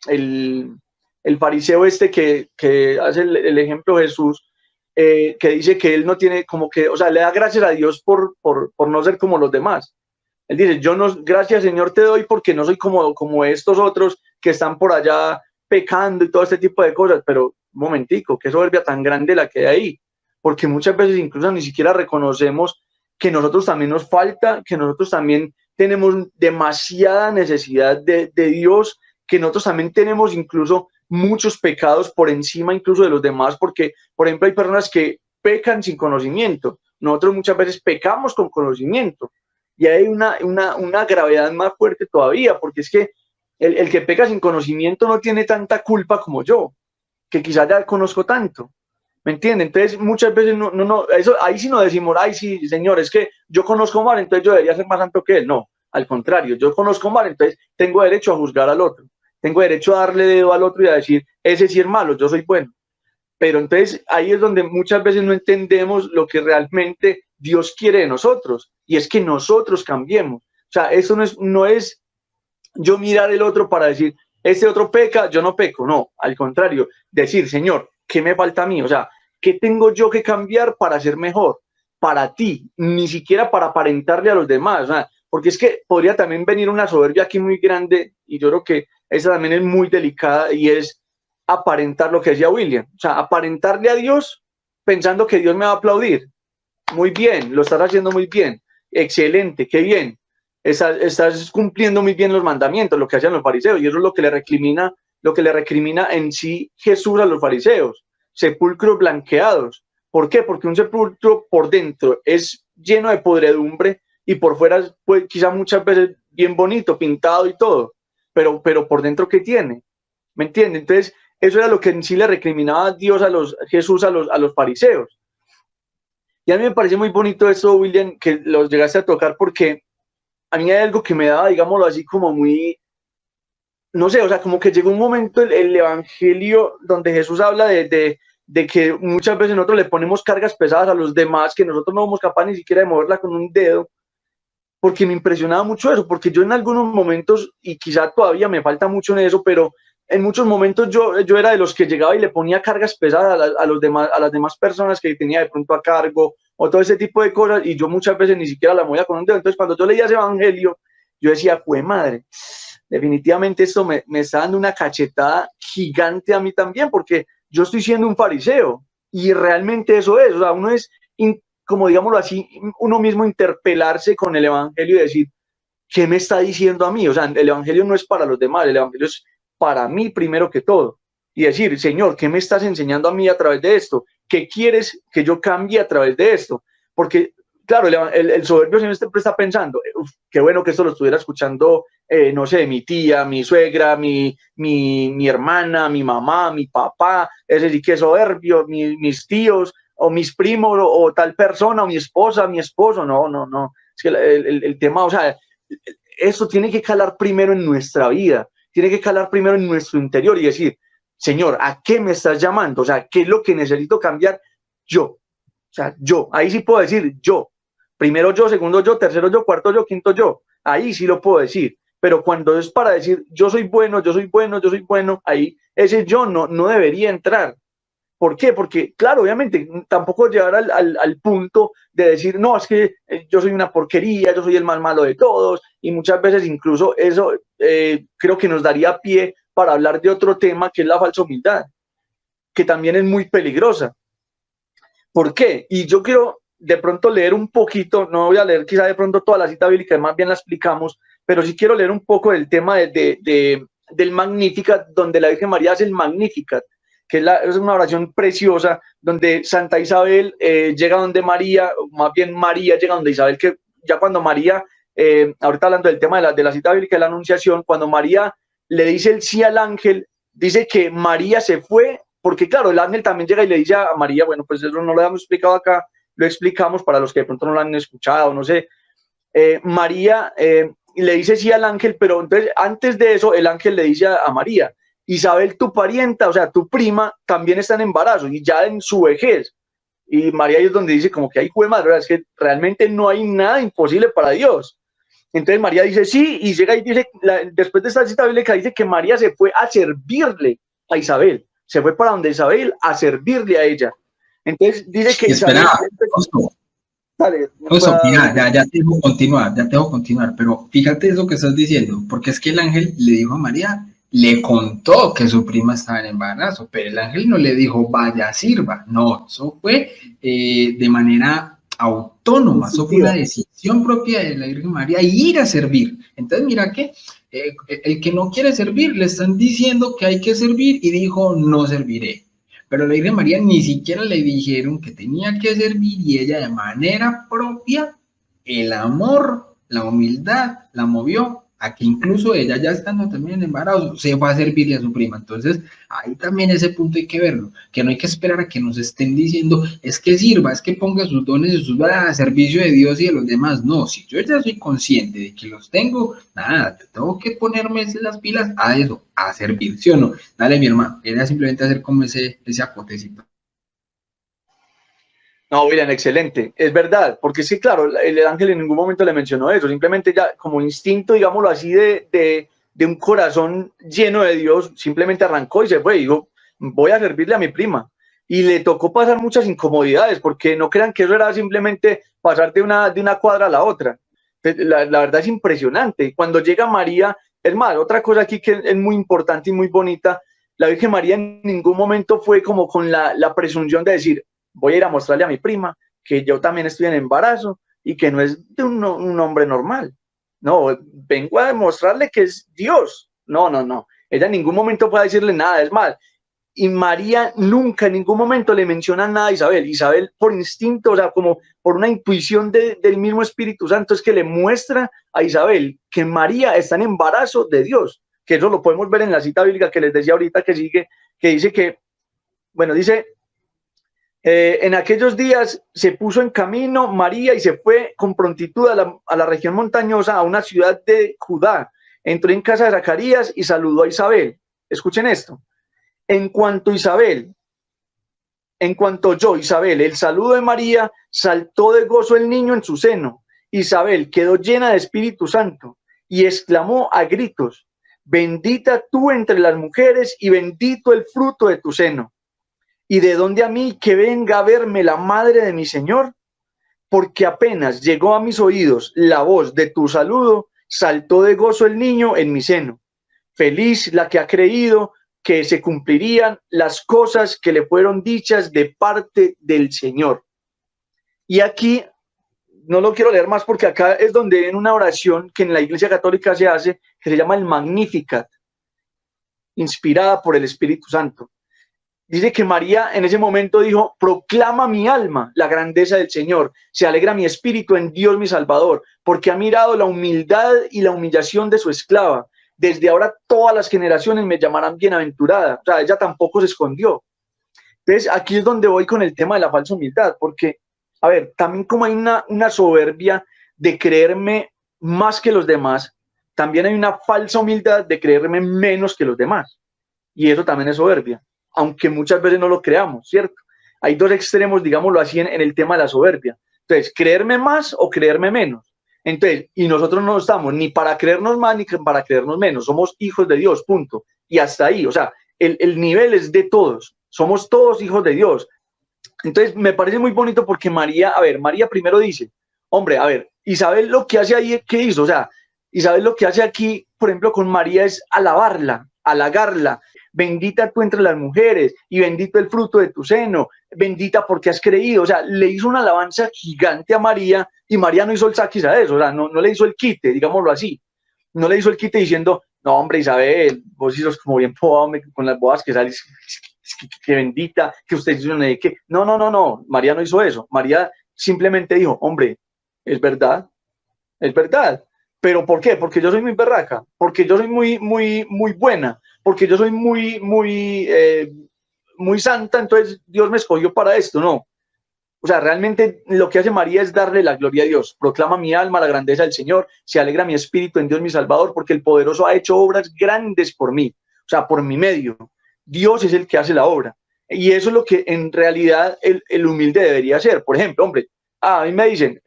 el fariseo este que hace el ejemplo de Jesús, que dice que él no tiene como que, o sea, le da gracias a Dios por no ser como los demás. Él dice, yo no, gracias Señor te doy porque no soy como estos otros que están por allá pecando y todo este tipo de cosas, pero un momentico, qué soberbia tan grande la que hay ahí, porque muchas veces incluso ni siquiera reconocemos que nosotros también nos falta, que nosotros también tenemos demasiada necesidad de Dios, que nosotros también tenemos incluso muchos pecados por encima incluso de los demás, porque, por ejemplo, hay personas que pecan sin conocimiento, nosotros muchas veces pecamos con conocimiento, y hay una gravedad más fuerte todavía, porque es que el que peca sin conocimiento no tiene tanta culpa como yo, que quizás ya conozco tanto. ¿Me entienden? Entonces, muchas veces eso, ahí sí no decimos, ay, sí, señor, es que yo conozco mal, entonces yo debería ser más santo que él. No, al contrario, yo conozco mal, entonces tengo derecho a juzgar al otro. Tengo derecho a darle dedo al otro y a decir, ese sí es malo, yo soy bueno. Pero entonces ahí es donde muchas veces no entendemos lo que realmente Dios quiere de nosotros, y es que nosotros cambiemos. O sea, eso no es yo mirar el otro para decir, este otro peca, yo no peco. No, al contrario, decir, Señor, ¿qué me falta a mí? O sea, ¿qué tengo yo que cambiar para ser mejor? Para ti, ni siquiera para aparentarle a los demás. O sea, porque es que podría también venir una soberbia aquí muy grande, y yo creo que esa también es muy delicada, y es aparentar lo que decía William. O sea, aparentarle a Dios pensando que Dios me va a aplaudir. Muy bien, lo estás haciendo muy bien. Excelente, qué bien. Estás cumpliendo muy bien los mandamientos, lo que hacían los fariseos, y eso es lo que le recrimina en sí Jesús a los fariseos. Sepulcros blanqueados. ¿Por qué? Porque un sepulcro por dentro es lleno de podredumbre y por fuera, pues, quizá muchas veces bien bonito, pintado y todo, pero por dentro, ¿qué tiene? ¿Me entienden? Entonces, eso era lo que en sí le recriminaba Dios Jesús a los fariseos. Y a mí me parece muy bonito eso, William, que los llegaste a tocar, porque a mí hay algo que me daba, digámoslo así, como muy, no sé, o sea, como que llegó un momento el evangelio donde Jesús habla de que muchas veces nosotros le ponemos cargas pesadas a los demás, que nosotros no somos capaces ni siquiera de moverla con un dedo, porque me impresionaba mucho eso, porque yo en algunos momentos, y quizá todavía me falta mucho en eso, pero en muchos momentos yo era de los que llegaba y le ponía cargas pesadas a las demás personas que tenía de pronto a cargo, o todo ese tipo de cosas, y yo muchas veces ni siquiera la movía con un dedo. Entonces, cuando yo leía ese evangelio, yo decía, ¡jue madre! Definitivamente esto me está dando una cachetada gigante a mí también, porque yo estoy siendo un fariseo, y realmente eso es, o sea, uno es, como digámoslo así, uno mismo interpelarse con el evangelio y decir, ¿qué me está diciendo a mí? O sea, el evangelio no es para los demás, el evangelio es para mí primero que todo. Y decir, Señor, ¿qué me estás enseñando a mí a través de esto? ¿Qué quieres que yo cambie a través de esto? Porque, claro, el soberbio siempre está pensando, qué bueno que esto lo estuviera escuchando, no sé, mi tía, mi suegra, mi hermana, mi mamá, mi papá, ese sí que es soberbio, mis tíos, o mis primos, o tal persona, o mi esposa, mi esposo. No. Es que el tema, o sea, eso tiene que calar primero en nuestra vida, tiene que calar primero en nuestro interior y decir, Señor, ¿a qué me estás llamando? O sea, ¿qué es lo que necesito cambiar? Yo. O sea, yo. Ahí sí puedo decir yo. Primero yo, segundo yo, tercero yo, cuarto yo, quinto yo. Ahí sí lo puedo decir. Pero cuando es para decir yo soy bueno, yo soy bueno, yo soy bueno, ahí ese yo no debería entrar. ¿Por qué? Porque, claro, obviamente, tampoco llegar al punto de decir, no, es que yo soy una porquería, yo soy el más malo de todos, y muchas veces incluso eso creo que nos daría pie para hablar de otro tema, que es la falsa humildad, que también es muy peligrosa. ¿Por qué? Y yo quiero de pronto leer un poquito, no voy a leer quizá de pronto toda la cita bíblica, más bien la explicamos, pero sí quiero leer un poco del tema del Magnificat, donde la Virgen María hace el Magnificat, que es una oración preciosa, donde Santa Isabel llega donde María, más bien María llega donde Isabel, que ya cuando María, ahorita hablando del tema de la cita bíblica de la Anunciación, cuando María le dice el sí al ángel, dice que María se fue, porque claro, el ángel también llega y le dice a María, bueno, pues eso no lo hemos explicado acá, lo explicamos para los que de pronto no lo han escuchado, no sé. María le dice sí al ángel, pero entonces antes de eso el ángel le dice a María, Isabel, tu parienta, o sea, tu prima, también está en embarazo y ya en su vejez. Y María ahí es donde dice como que hay jue madre, es que realmente no hay nada imposible para Dios. Entonces María dice sí, y llega y dice, después de esta cita bíblica, dice que María se fue a servirle a Isabel, se fue para donde Isabel a servirle a ella. Entonces dice que Isabel... Espera, Oso, mira, ya te dejo continuar, pero fíjate eso que estás diciendo, porque es que el ángel le dijo a María, le contó que su prima estaba en embarazo, pero el ángel no le dijo, vaya, sirva, no, eso fue de manera autónoma, eso fue una decisión propia de la Virgen María, ir a servir. Entonces, mira que el que no quiere servir, le están diciendo que hay que servir y dijo, no serviré. Pero la Virgen María ni siquiera le dijeron que tenía que servir y ella de manera propia, el amor, la humildad, la movió a que incluso ella ya estando también en embarazo, se va a servirle a su prima. Entonces, ahí también ese punto hay que verlo, que no hay que esperar a que nos estén diciendo, es que sirva, es que ponga sus dones y sus dones a servicio de Dios y de los demás. No, si yo ya soy consciente de que los tengo, nada, tengo que ponerme las pilas a eso, a servir, ¿sí o no? Dale, mi hermano, era simplemente hacer como ese acotecito. No, William, excelente. Es verdad, porque sí, claro, el ángel en ningún momento le mencionó eso, simplemente ya como instinto, digámoslo así, de un corazón lleno de Dios, simplemente arrancó y se fue. Y dijo, voy a servirle a mi prima. Y le tocó pasar muchas incomodidades, porque no crean que eso era simplemente pasar de una cuadra a la otra. La verdad es impresionante. Cuando llega María, es más, otra cosa aquí que es muy importante y muy bonita, la Virgen María en ningún momento fue como con la presunción de decir, voy a ir a mostrarle a mi prima que yo también estoy en embarazo y que no es de un hombre normal. No, vengo a demostrarle que es Dios. No, no, no. Ella en ningún momento puede decirle nada, es mal. Y María nunca en ningún momento le menciona nada a Isabel. Isabel por instinto, o sea, como por una intuición del mismo Espíritu Santo, es que le muestra a Isabel que María está en embarazo de Dios, que eso lo podemos ver en la cita bíblica que les decía ahorita que sigue, que dice que, bueno, dice, en aquellos días se puso en camino María y se fue con prontitud a la región montañosa, a una ciudad de Judá. Entró en casa de Zacarías y saludó a Isabel. Escuchen esto. En cuanto oyó Isabel el saludo de María, saltó de gozo el niño en su seno. Isabel quedó llena de Espíritu Santo y exclamó a gritos, bendita tú entre las mujeres y bendito el fruto de tu seno. ¿Y de dónde a mí que venga a verme la madre de mi Señor? Porque apenas llegó a mis oídos la voz de tu saludo, saltó de gozo el niño en mi seno. Feliz la que ha creído que se cumplirían las cosas que le fueron dichas de parte del Señor. Y aquí, no lo quiero leer más porque acá es donde en una oración que en la Iglesia Católica se hace, que se llama el Magnificat, inspirada por el Espíritu Santo. Dice que María en ese momento dijo, proclama mi alma la grandeza del Señor, se alegra mi espíritu en Dios mi Salvador, porque ha mirado la humildad y la humillación de su esclava. Desde ahora todas las generaciones me llamarán bienaventurada. O sea, ella tampoco se escondió. Entonces, aquí es donde voy con el tema de la falsa humildad, porque, a ver, también como hay una soberbia de creerme más que los demás, también hay una falsa humildad de creerme menos que los demás. Y eso también es soberbia, aunque muchas veces no lo creamos, ¿cierto? Hay dos extremos, digámoslo así, en el tema de la soberbia. Entonces, creerme más o creerme menos. Entonces, y nosotros no estamos ni para creernos más ni para creernos menos. Somos hijos de Dios, punto. Y hasta ahí, o sea, el nivel es de todos. Somos todos hijos de Dios. Entonces, me parece muy bonito porque María, a ver, María primero dice, hombre, a ver, Isabel lo que hace ahí, ¿qué hizo? O sea, Isabel lo que hace aquí, por ejemplo, con María es alabarla, halagarla. Bendita tú entre las mujeres y bendito el fruto de tu seno, bendita porque has creído. O sea, le hizo una alabanza gigante a María y María no hizo el saquis a eso, o sea, no le hizo el quite, digámoslo así. No le hizo el quite diciendo, no, hombre, Isabel, vos sos como bien pobre con las bodas que sales, que bendita, que usted hizo una que. No, María no hizo eso. María simplemente dijo, hombre, es verdad, es verdad. ¿Pero por qué? Porque yo soy muy berraca, porque yo soy muy buena, porque yo soy muy santa, entonces Dios me escogió para esto, no. O sea, realmente lo que hace María es darle la gloria a Dios. Proclama mi alma la grandeza del Señor, se alegra mi espíritu en Dios mi Salvador, porque el poderoso ha hecho obras grandes por mí, o sea, por mi medio. Dios es el que hace la obra. Y eso es lo que en realidad el humilde debería hacer. Por ejemplo, hombre, a mí me dicen,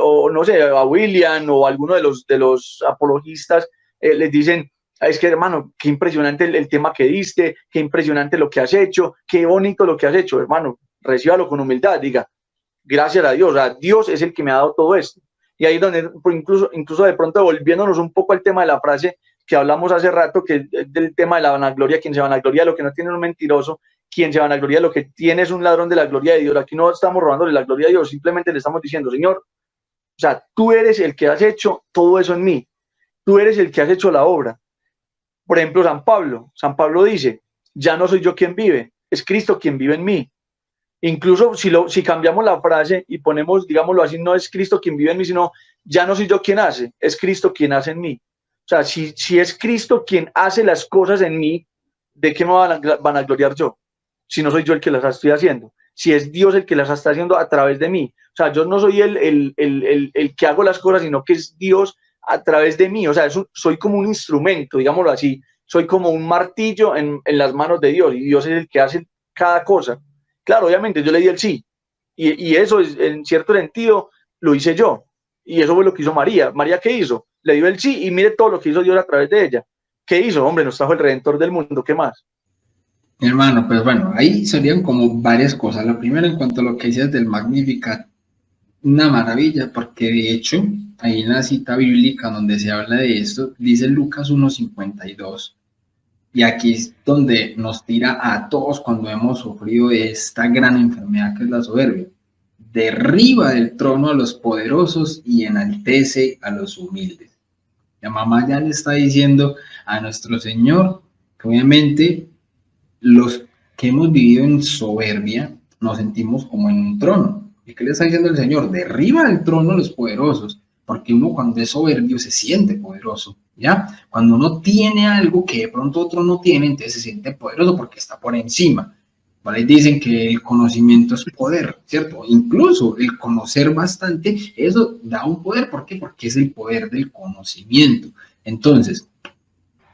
o no sé, a William o a alguno de los apologistas, les dicen, es que hermano, qué impresionante el tema que diste, qué impresionante lo que has hecho, qué bonito lo que has hecho, hermano, recíbalo con humildad, diga, gracias a Dios, o sea, Dios es el que me ha dado todo esto. Y ahí donde, pues incluso de pronto volviéndonos un poco al tema de la frase que hablamos hace rato, que es del tema de la vanagloria, quien se vanagloria de lo que no tiene es un mentiroso, quien se vanagloria de lo que tiene es un ladrón de la gloria de Dios. Aquí no estamos robándole la gloria a Dios, simplemente le estamos diciendo, Señor, o sea, tú eres el que has hecho todo eso en mí, tú eres el que has hecho la obra. Por ejemplo, San Pablo dice, ya no soy yo quien vive, es Cristo quien vive en mí. Incluso si cambiamos la frase y ponemos, digámoslo así, no es Cristo quien vive en mí, sino ya no soy yo quien hace, es Cristo quien hace en mí. O sea, si es Cristo quien hace las cosas en mí, ¿de qué me van a gloriar yo? Si no soy yo el que las estoy haciendo. Si es Dios el que las está haciendo a través de mí. O sea, yo no soy el que hago las cosas, sino que es Dios a través de mí. O sea, soy como un instrumento, digámoslo así. Soy como un martillo en las manos de Dios y Dios es el que hace cada cosa. Claro, obviamente yo le di el sí. Y eso, es, en cierto sentido, lo hice yo. Y eso fue lo que hizo María. ¿María qué hizo? Le dio el sí y mire todo lo que hizo Dios a través de ella. ¿Qué hizo? Hombre, nos trajo el Redentor del mundo. ¿Qué más? Mi hermano, pues bueno, ahí serían como varias cosas. La primera, en cuanto a lo que dices del Magnificat, una maravilla, porque de hecho, ahí en la cita bíblica donde se habla de esto, dice Lucas 1:52. Y aquí es donde nos tira a todos cuando hemos sufrido de esta gran enfermedad que es la soberbia. Derriba del trono a los poderosos y enaltece a los humildes. La mamá ya le está diciendo a nuestro Señor que obviamente los que hemos vivido en soberbia nos sentimos como en un trono. ¿Y qué le está diciendo el Señor? Derriba del trono a los poderosos, porque uno cuando es soberbio se siente poderoso, ¿ya? Cuando uno tiene algo que de pronto otro no tiene, entonces se siente poderoso porque está por encima. ¿Vale? Dicen que el conocimiento es poder, ¿cierto? Incluso el conocer bastante, eso da un poder. ¿Por qué? Porque es el poder del conocimiento. Entonces,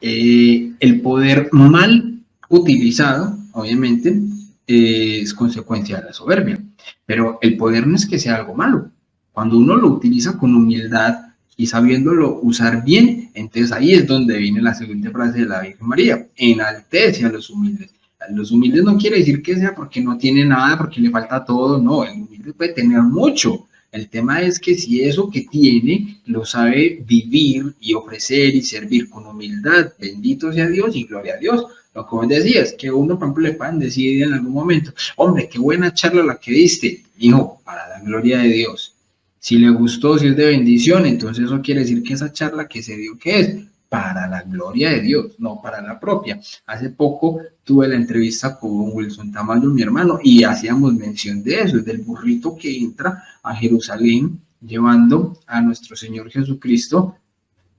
el poder mal utilizado, obviamente, es consecuencia de la soberbia. Pero el poder no es que sea algo malo. Cuando uno lo utiliza con humildad y sabiéndolo usar bien, entonces ahí es donde viene la siguiente frase de la Virgen María: enaltece a los humildes. Los humildes no quiere decir que sea porque no tiene nada, porque le falta todo, no, el humilde puede tener mucho. El tema es que si eso que tiene lo sabe vivir y ofrecer y servir con humildad, bendito sea Dios y gloria a Dios. Lo que vos decías, que uno, por ejemplo, le puedan decir en algún momento, hombre, qué buena charla la que diste, hijo, para la gloria de Dios. Si le gustó, si es de bendición, entonces eso quiere decir que esa charla que se dio, ¿qué es? Para la gloria de Dios, no para la propia. Hace poco tuve la entrevista con Wilson Tamayo, mi hermano, y hacíamos mención de eso, del burrito que entra a Jerusalén llevando a nuestro Señor Jesucristo,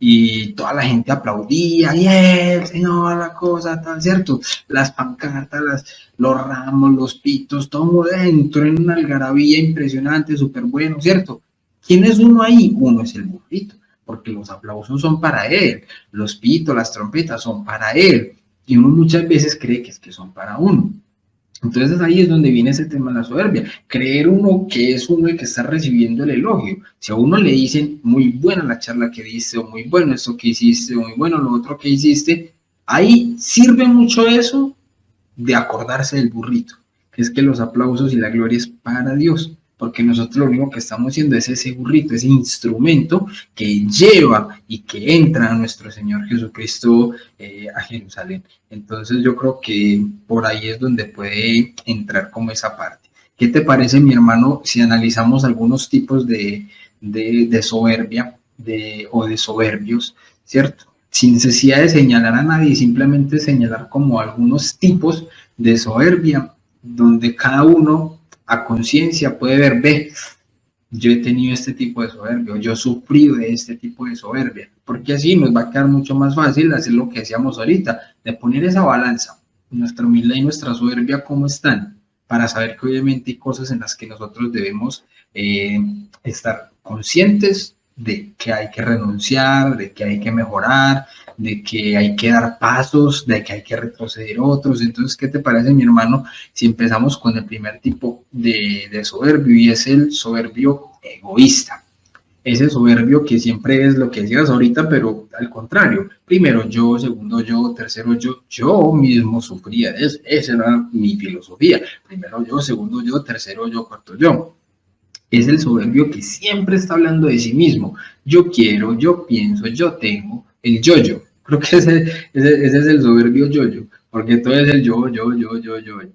y toda la gente aplaudía, y el Señor, la cosa, tal, ¿cierto? Las pancartas, los ramos, los pitos, todo dentro en una algarabía impresionante, súper bueno, ¿cierto? ¿Quién es uno ahí? Uno es el burrito, porque los aplausos son para él, los pitos, las trompetas son para él, y uno muchas veces cree que es que son para uno. Entonces ahí es donde viene ese tema de la soberbia, creer uno que es uno el que está recibiendo el elogio. Si a uno le dicen muy buena la charla que diste, o muy bueno esto que hiciste, o muy bueno lo otro que hiciste, ahí sirve mucho eso de acordarse del burrito, que es que los aplausos y la gloria es para Dios, porque nosotros lo único que estamos haciendo es ese burrito, ese instrumento que lleva y que entra a nuestro Señor Jesucristo a Jerusalén. Entonces yo creo que por ahí es donde puede entrar como esa parte. ¿Qué te parece, mi hermano, si analizamos algunos tipos de soberbia o de soberbios, ¿cierto? Sin necesidad de señalar a nadie, simplemente señalar como algunos tipos de soberbia, donde cada uno a conciencia puede ver, ve, yo he tenido este tipo de soberbia, yo he sufrido de este tipo de soberbia, porque así nos va a quedar mucho más fácil hacer lo que decíamos ahorita, de poner esa balanza, nuestra humildad y nuestra soberbia, cómo están, para saber que obviamente hay cosas en las que nosotros debemos estar conscientes de que hay que renunciar, de que hay que mejorar, de que hay que dar pasos, de que hay que retroceder otros. Entonces, ¿qué te parece, mi hermano, si empezamos con el primer tipo de soberbio, y es el soberbio egoísta? Ese soberbio que siempre es lo que decías ahorita, pero al contrario, primero yo, segundo yo, tercero yo mismo sufría de eso, esa era mi filosofía, primero yo, segundo yo, tercero yo, cuarto yo. Es el soberbio que siempre está hablando de sí mismo. Yo quiero, yo pienso, yo tengo, el yo-yo. Creo que ese es el soberbio yo-yo, porque todo es el yo.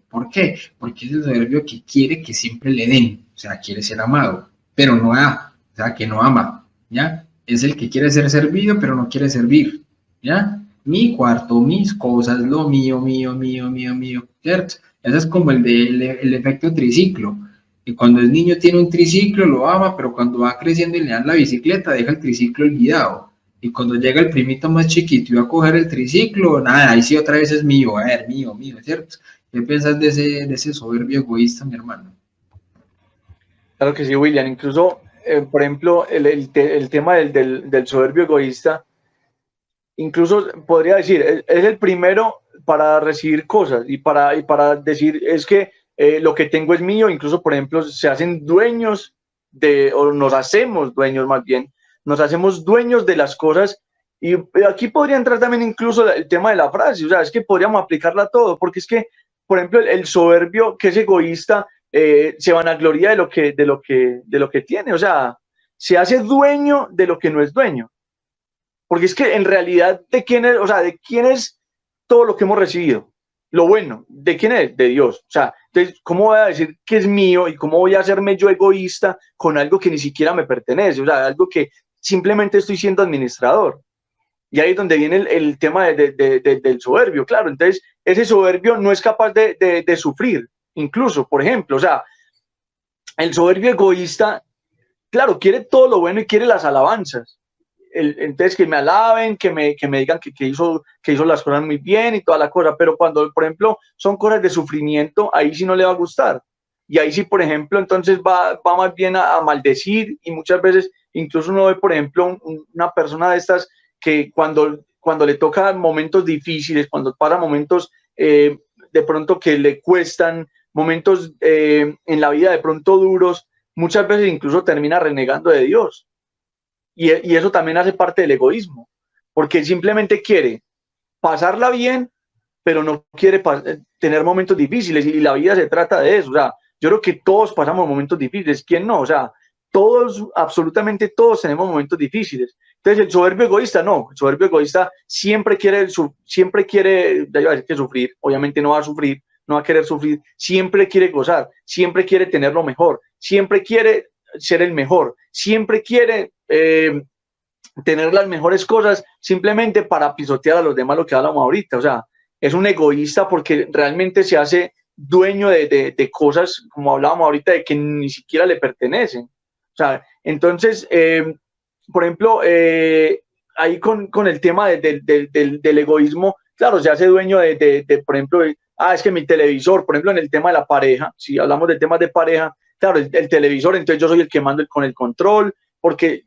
¿Por qué? Porque es el soberbio que quiere que siempre le den, o sea, quiere ser amado, pero no da, o sea, que no ama, ¿ya? Es el que quiere ser servido, pero no quiere servir, ¿ya? Mi cuarto, mis cosas, lo mío, ¿cierto? Ese es como el efecto triciclo. Y cuando el niño tiene un triciclo, lo ama, pero cuando va creciendo y le dan la bicicleta, deja el triciclo olvidado. Y cuando llega el primito más chiquito y va a coger el triciclo, nada, ahí sí otra vez es mío, a ver, mío, ¿cierto? ¿Qué piensas de ese soberbio egoísta, mi hermano? Claro que sí, William. Incluso, por ejemplo, el tema del soberbio egoísta, incluso podría decir, es el primero para recibir cosas y para decir, es que lo que tengo es mío. Incluso, por ejemplo, se hacen dueños o nos hacemos dueños más bien, nos hacemos dueños de las cosas. Y aquí podría entrar también incluso el tema de la frase, o sea, es que podríamos aplicarla a todo, porque es que, por ejemplo, el soberbio que es egoísta se vanagloria de lo que tiene, o sea, se hace dueño de lo que no es dueño. Porque es que en realidad, ¿de quién es? O sea, ¿de quién es todo lo que hemos recibido? Lo bueno, ¿de quién es? De Dios. O sea, entonces, ¿cómo voy a decir que es mío y cómo voy a hacerme yo egoísta con algo que ni siquiera me pertenece? O sea, algo que simplemente estoy siendo administrador. Y ahí es donde viene el tema del soberbio, claro. Entonces, ese soberbio no es capaz de sufrir, incluso, por ejemplo. O sea, el soberbio egoísta, claro, quiere todo lo bueno y quiere las alabanzas. Entonces que me alaben, que me digan que hizo las cosas muy bien y toda la cosa, pero cuando, por ejemplo, son cosas de sufrimiento, ahí sí no le va a gustar. Y ahí sí, por ejemplo, entonces va más bien a maldecir, y muchas veces incluso uno ve, por ejemplo, una persona de estas que cuando le toca momentos difíciles, cuando pasa momentos de pronto que le cuestan, momentos en la vida de pronto duros, muchas veces incluso termina renegando de Dios. Y eso también hace parte del egoísmo, porque simplemente quiere pasarla bien, pero no quiere tener momentos difíciles, y la vida se trata de eso. O sea, yo creo que todos pasamos momentos difíciles, ¿quién no? O sea, todos, absolutamente todos tenemos momentos difíciles. Entonces, el soberbio egoísta no, el soberbio egoísta siempre quiere, ya iba a decir que sufrir, obviamente no va a sufrir, no va a querer sufrir, siempre quiere gozar, siempre quiere tener lo mejor, siempre quiere ser el mejor, siempre quiere tener las mejores cosas simplemente para pisotear a los demás, lo que hablamos ahorita. O sea, es un egoísta porque realmente se hace dueño de cosas, como hablábamos ahorita, de que ni siquiera le pertenecen. O sea, entonces, por ejemplo, ahí con el tema del egoísmo, claro, se hace dueño por ejemplo, es que mi televisor, por ejemplo, en el tema de la pareja, si hablamos de temas de pareja, claro, el televisor, entonces yo soy el que mando con el control, porque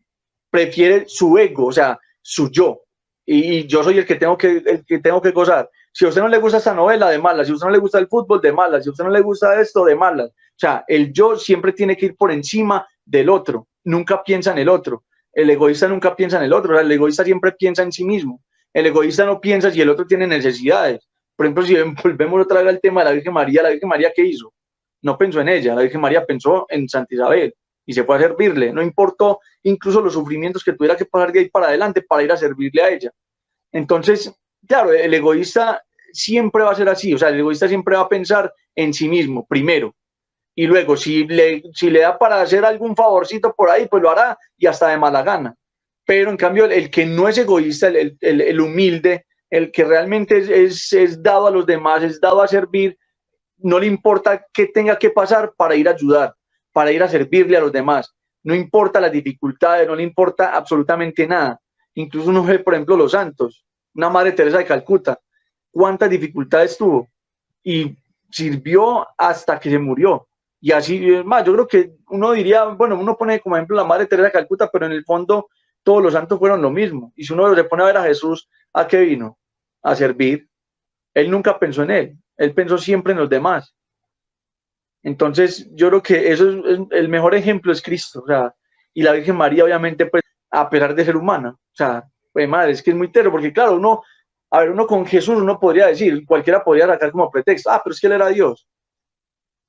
prefiere su ego, o sea, su yo. Y yo soy el que tengo que gozar. Si a usted no le gusta esta novela, de malas. Si a usted no le gusta el fútbol, de malas. Si a usted no le gusta esto, de malas. O sea, el yo siempre tiene que ir por encima del otro. Nunca piensa en el otro. El egoísta nunca piensa en el otro. O sea, el egoísta siempre piensa en sí mismo. El egoísta no piensa si el otro tiene necesidades. Por ejemplo, si volvemos otra vez al tema de la Virgen María, ¿qué hizo? No pensó en ella. La Virgen María pensó en Santa Isabel y se fue a servirle. No importó incluso los sufrimientos que tuviera que pasar de ahí para adelante para ir a servirle a ella. Entonces, claro, el egoísta siempre va a ser así. O sea, el egoísta siempre va a pensar en sí mismo primero, y luego si le da para hacer algún favorcito por ahí, pues lo hará, y hasta de mala gana. Pero en cambio, el que no es egoísta, el humilde, el que realmente es dado a los demás, es dado a servir, no le importa qué tenga que pasar para ir a ayudar, para ir a servirle a los demás. no importa las dificultades, no le importa absolutamente nada. Incluso uno ve, por ejemplo, los santos, una Madre Teresa de Calcuta, cuántas dificultades tuvo y sirvió hasta que se murió. Y así es más, yo creo que uno diría, bueno, uno pone como ejemplo la Madre Teresa de Calcuta, pero en el fondo todos los santos fueron lo mismo. Y si uno se pone a ver a Jesús, ¿a qué vino? A servir. Él nunca pensó en él pensó siempre en los demás. Entonces, yo creo que eso es el mejor ejemplo es Cristo, o sea, y la Virgen María, obviamente, pues, a pesar de ser humana, o sea, pues madre, es que es muy tero, porque claro, uno, a ver, uno con Jesús, uno podría decir, cualquiera podría sacar como pretexto, pero es que él era Dios.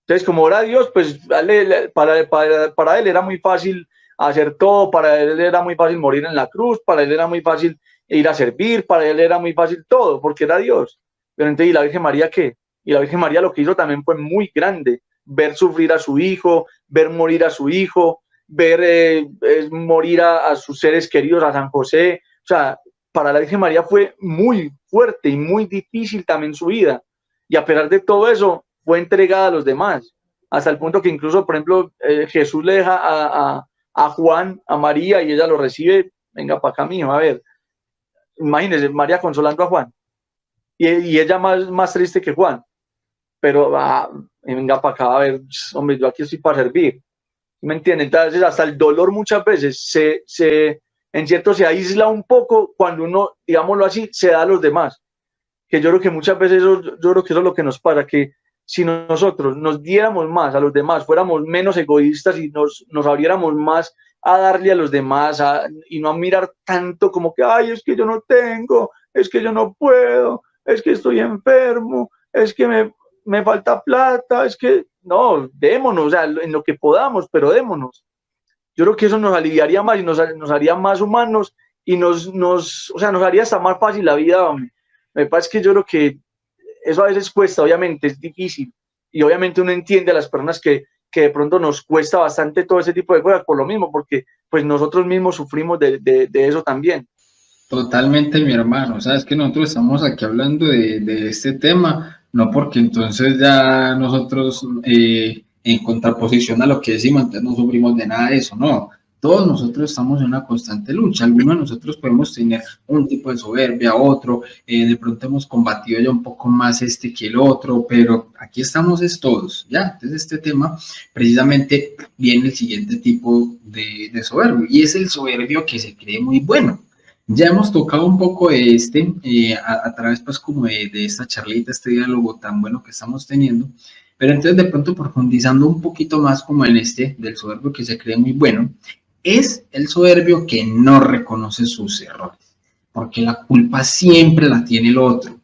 Entonces, como era Dios, pues para él era muy fácil hacer todo, para él era muy fácil morir en la cruz, para él era muy fácil ir a servir, para él era muy fácil todo, porque era Dios. Pero entonces, ¿y la Virgen María qué? Y la Virgen María lo que hizo también fue muy grande, ver sufrir a su hijo, ver morir a su hijo, ver morir a sus seres queridos, a San José. O sea, para la Virgen María fue muy fuerte y muy difícil también su vida. Y a pesar de todo eso, fue entregada a los demás, hasta el punto que incluso, por ejemplo, Jesús le deja a Juan, a María, y ella lo recibe, venga para acá, mijo, a ver, imagínense, María consolando a Juan, y ella más triste que Juan, pero venga para acá, a ver, hombre, yo aquí estoy para servir, ¿me entienden? Entonces, hasta el dolor muchas veces en cierto, se aísla un poco cuando uno, digámoslo así, se da a los demás, que yo creo que muchas veces yo creo que eso es lo que nos pasa, que si nosotros nos diéramos más a los demás, fuéramos menos egoístas y nos abriéramos más a darle a los demás y no a mirar tanto como que, ay, es que yo no tengo, es que yo no puedo, es que estoy enfermo, es que me falta plata, es que no, démonos, o sea, en lo que podamos, pero démonos. Yo creo que eso nos aliviaría más y nos haría más humanos y o sea, nos haría hasta más fácil la vida, hombre. Me parece que yo creo que eso a veces cuesta, obviamente, es difícil. Y obviamente uno entiende a las personas que de pronto nos cuesta bastante todo ese tipo de cosas por lo mismo, porque pues nosotros mismos sufrimos de eso también. Totalmente, mi hermano. Sabes que nosotros estamos aquí hablando de este tema, no porque entonces ya nosotros, en contraposición a lo que decimos, entonces no sufrimos de nada de eso, no. Todos nosotros estamos en una constante lucha. Algunos de nosotros podemos tener un tipo de soberbia, otro, de pronto hemos combatido ya un poco más este que el otro, pero aquí estamos es todos, ¿ya? Entonces este tema precisamente viene el siguiente tipo de soberbio, y es el soberbio que se cree muy bueno. Ya hemos tocado un poco de a través pues como de esta charlita, este diálogo tan bueno que estamos teniendo, pero entonces de pronto profundizando un poquito más como en del soberbio que se cree muy bueno, es el soberbio que no reconoce sus errores, porque la culpa siempre la tiene el otro,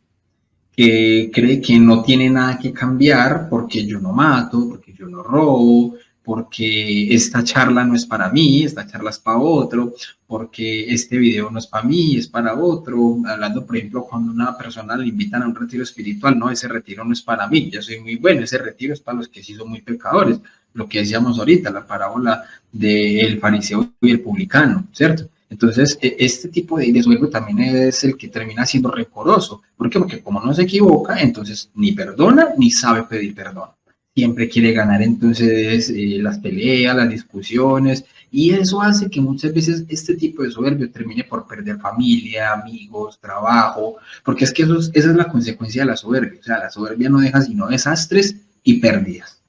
que cree que no tiene nada que cambiar porque yo no mato, porque yo no robo, porque esta charla no es para mí, esta charla es para otro, porque este video no es para mí, es para otro. Hablando, por ejemplo, cuando una persona le invitan a un retiro espiritual, no, ese retiro no es para mí, yo soy muy bueno, ese retiro es para los que sí son muy pecadores. Lo que decíamos ahorita, la parábola del fariseo y el publicano, ¿cierto? Entonces, este tipo de soberbio también es el que termina siendo rencoroso. ¿Por qué? Porque como no se equivoca, entonces ni perdona ni sabe pedir perdón. Siempre quiere ganar entonces las peleas, las discusiones, y eso hace que muchas veces este tipo de soberbio termine por perder familia, amigos, trabajo, porque es que esa es la consecuencia de la soberbia. O sea, la soberbia no deja sino desastres y pérdidas.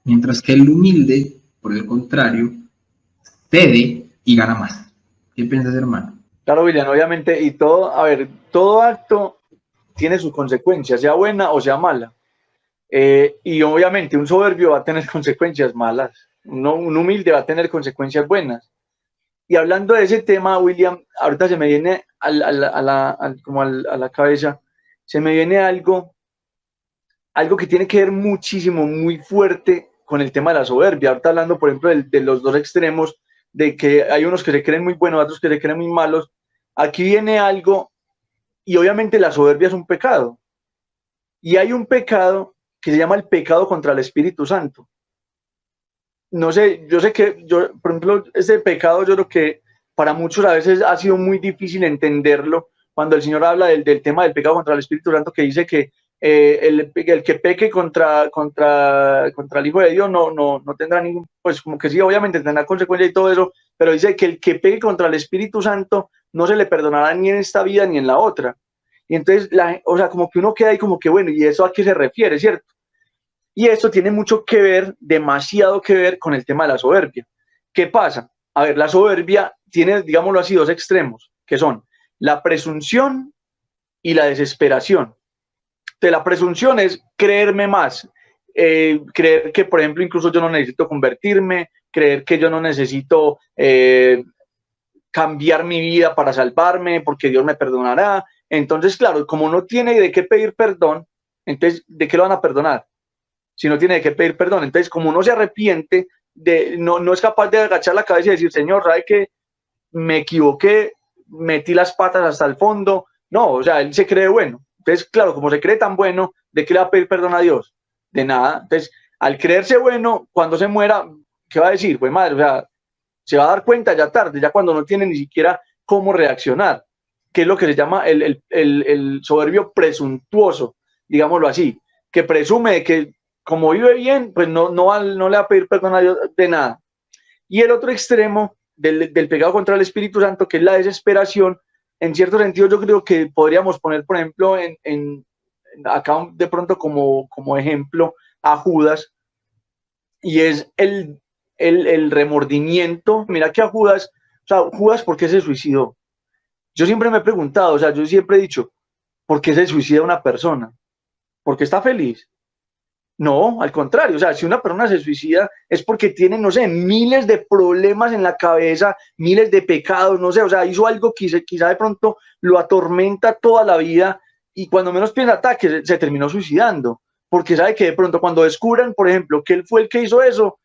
Mientras que el humilde, por el contrario, cede y gana más. ¿Qué piensas, hermano? Claro, William, obviamente, y todo, a ver, todo acto tiene sus consecuencias, sea buena o sea mala. Y obviamente un soberbio va a tener consecuencias malas, un humilde va a tener consecuencias buenas. Y hablando de ese tema, William, ahorita se me viene a la cabeza, se me viene algo que tiene que ver muchísimo, muy fuerte con el tema de la soberbia. Ahorita hablando, por ejemplo, de los dos extremos, de que hay unos que se creen muy buenos, otros que se creen muy malos. Aquí viene algo, y obviamente la soberbia es un pecado. Y hay un pecado que se llama el pecado contra el Espíritu Santo. No sé, yo sé que, por ejemplo, ese pecado yo creo que para muchos a veces ha sido muy difícil entenderlo cuando el Señor habla del tema del pecado contra el Espíritu Santo, que dice que el que peque contra el Hijo de Dios no tendrá ningún, pues como que sí, obviamente tendrá consecuencia y todo eso, pero dice que el que peque contra el Espíritu Santo no se le perdonará ni en esta vida ni en la otra. Y entonces, o sea, como que uno queda ahí como que, bueno, ¿y eso a qué se refiere, cierto? Y esto tiene mucho que ver, demasiado que ver con el tema de la soberbia. ¿Qué pasa? A ver, la soberbia tiene, digámoslo así, dos extremos, que son la presunción y la desesperación. Entonces, la presunción es creerme más, creer que, por ejemplo, incluso yo no necesito convertirme, creer que yo no necesito cambiar mi vida para salvarme porque Dios me perdonará. Entonces, claro, como no tiene de qué pedir perdón, entonces, ¿de qué lo van a perdonar? Si no tiene de qué pedir perdón. Entonces, como no se arrepiente, no es capaz de agachar la cabeza y decir, Señor, ¿sabe qué? Me equivoqué, metí las patas hasta el fondo. No, o sea, él se cree bueno. Entonces, claro, como se cree tan bueno, ¿de qué le va a pedir perdón a Dios? De nada. Entonces, al creerse bueno, cuando se muera, ¿qué va a decir? Pues madre, o sea, se va a dar cuenta ya tarde, ya cuando no tiene ni siquiera cómo reaccionar, que es lo que se llama el soberbio presuntuoso, digámoslo así, que presume de que como vive bien, pues no le va a pedir perdón a Dios de nada. Y el otro extremo del pecado contra el Espíritu Santo, que es la desesperación, en cierto sentido yo creo que podríamos poner, por ejemplo, acá de pronto como ejemplo a Judas, y es el remordimiento. Mira que a Judas, o sea, Judas, ¿por qué se suicidó? Yo siempre me he preguntado, o sea, yo siempre he dicho, ¿por qué se suicida una persona? ¿Porque está feliz? No, al contrario, o sea, si una persona se suicida es porque tiene, no sé, miles de problemas en la cabeza, miles de pecados, no sé, o sea, hizo algo que quizá de pronto lo atormenta toda la vida y cuando menos piensa ataque se terminó suicidando, porque sabe que de pronto cuando descubran, por ejemplo, que él fue el que hizo eso,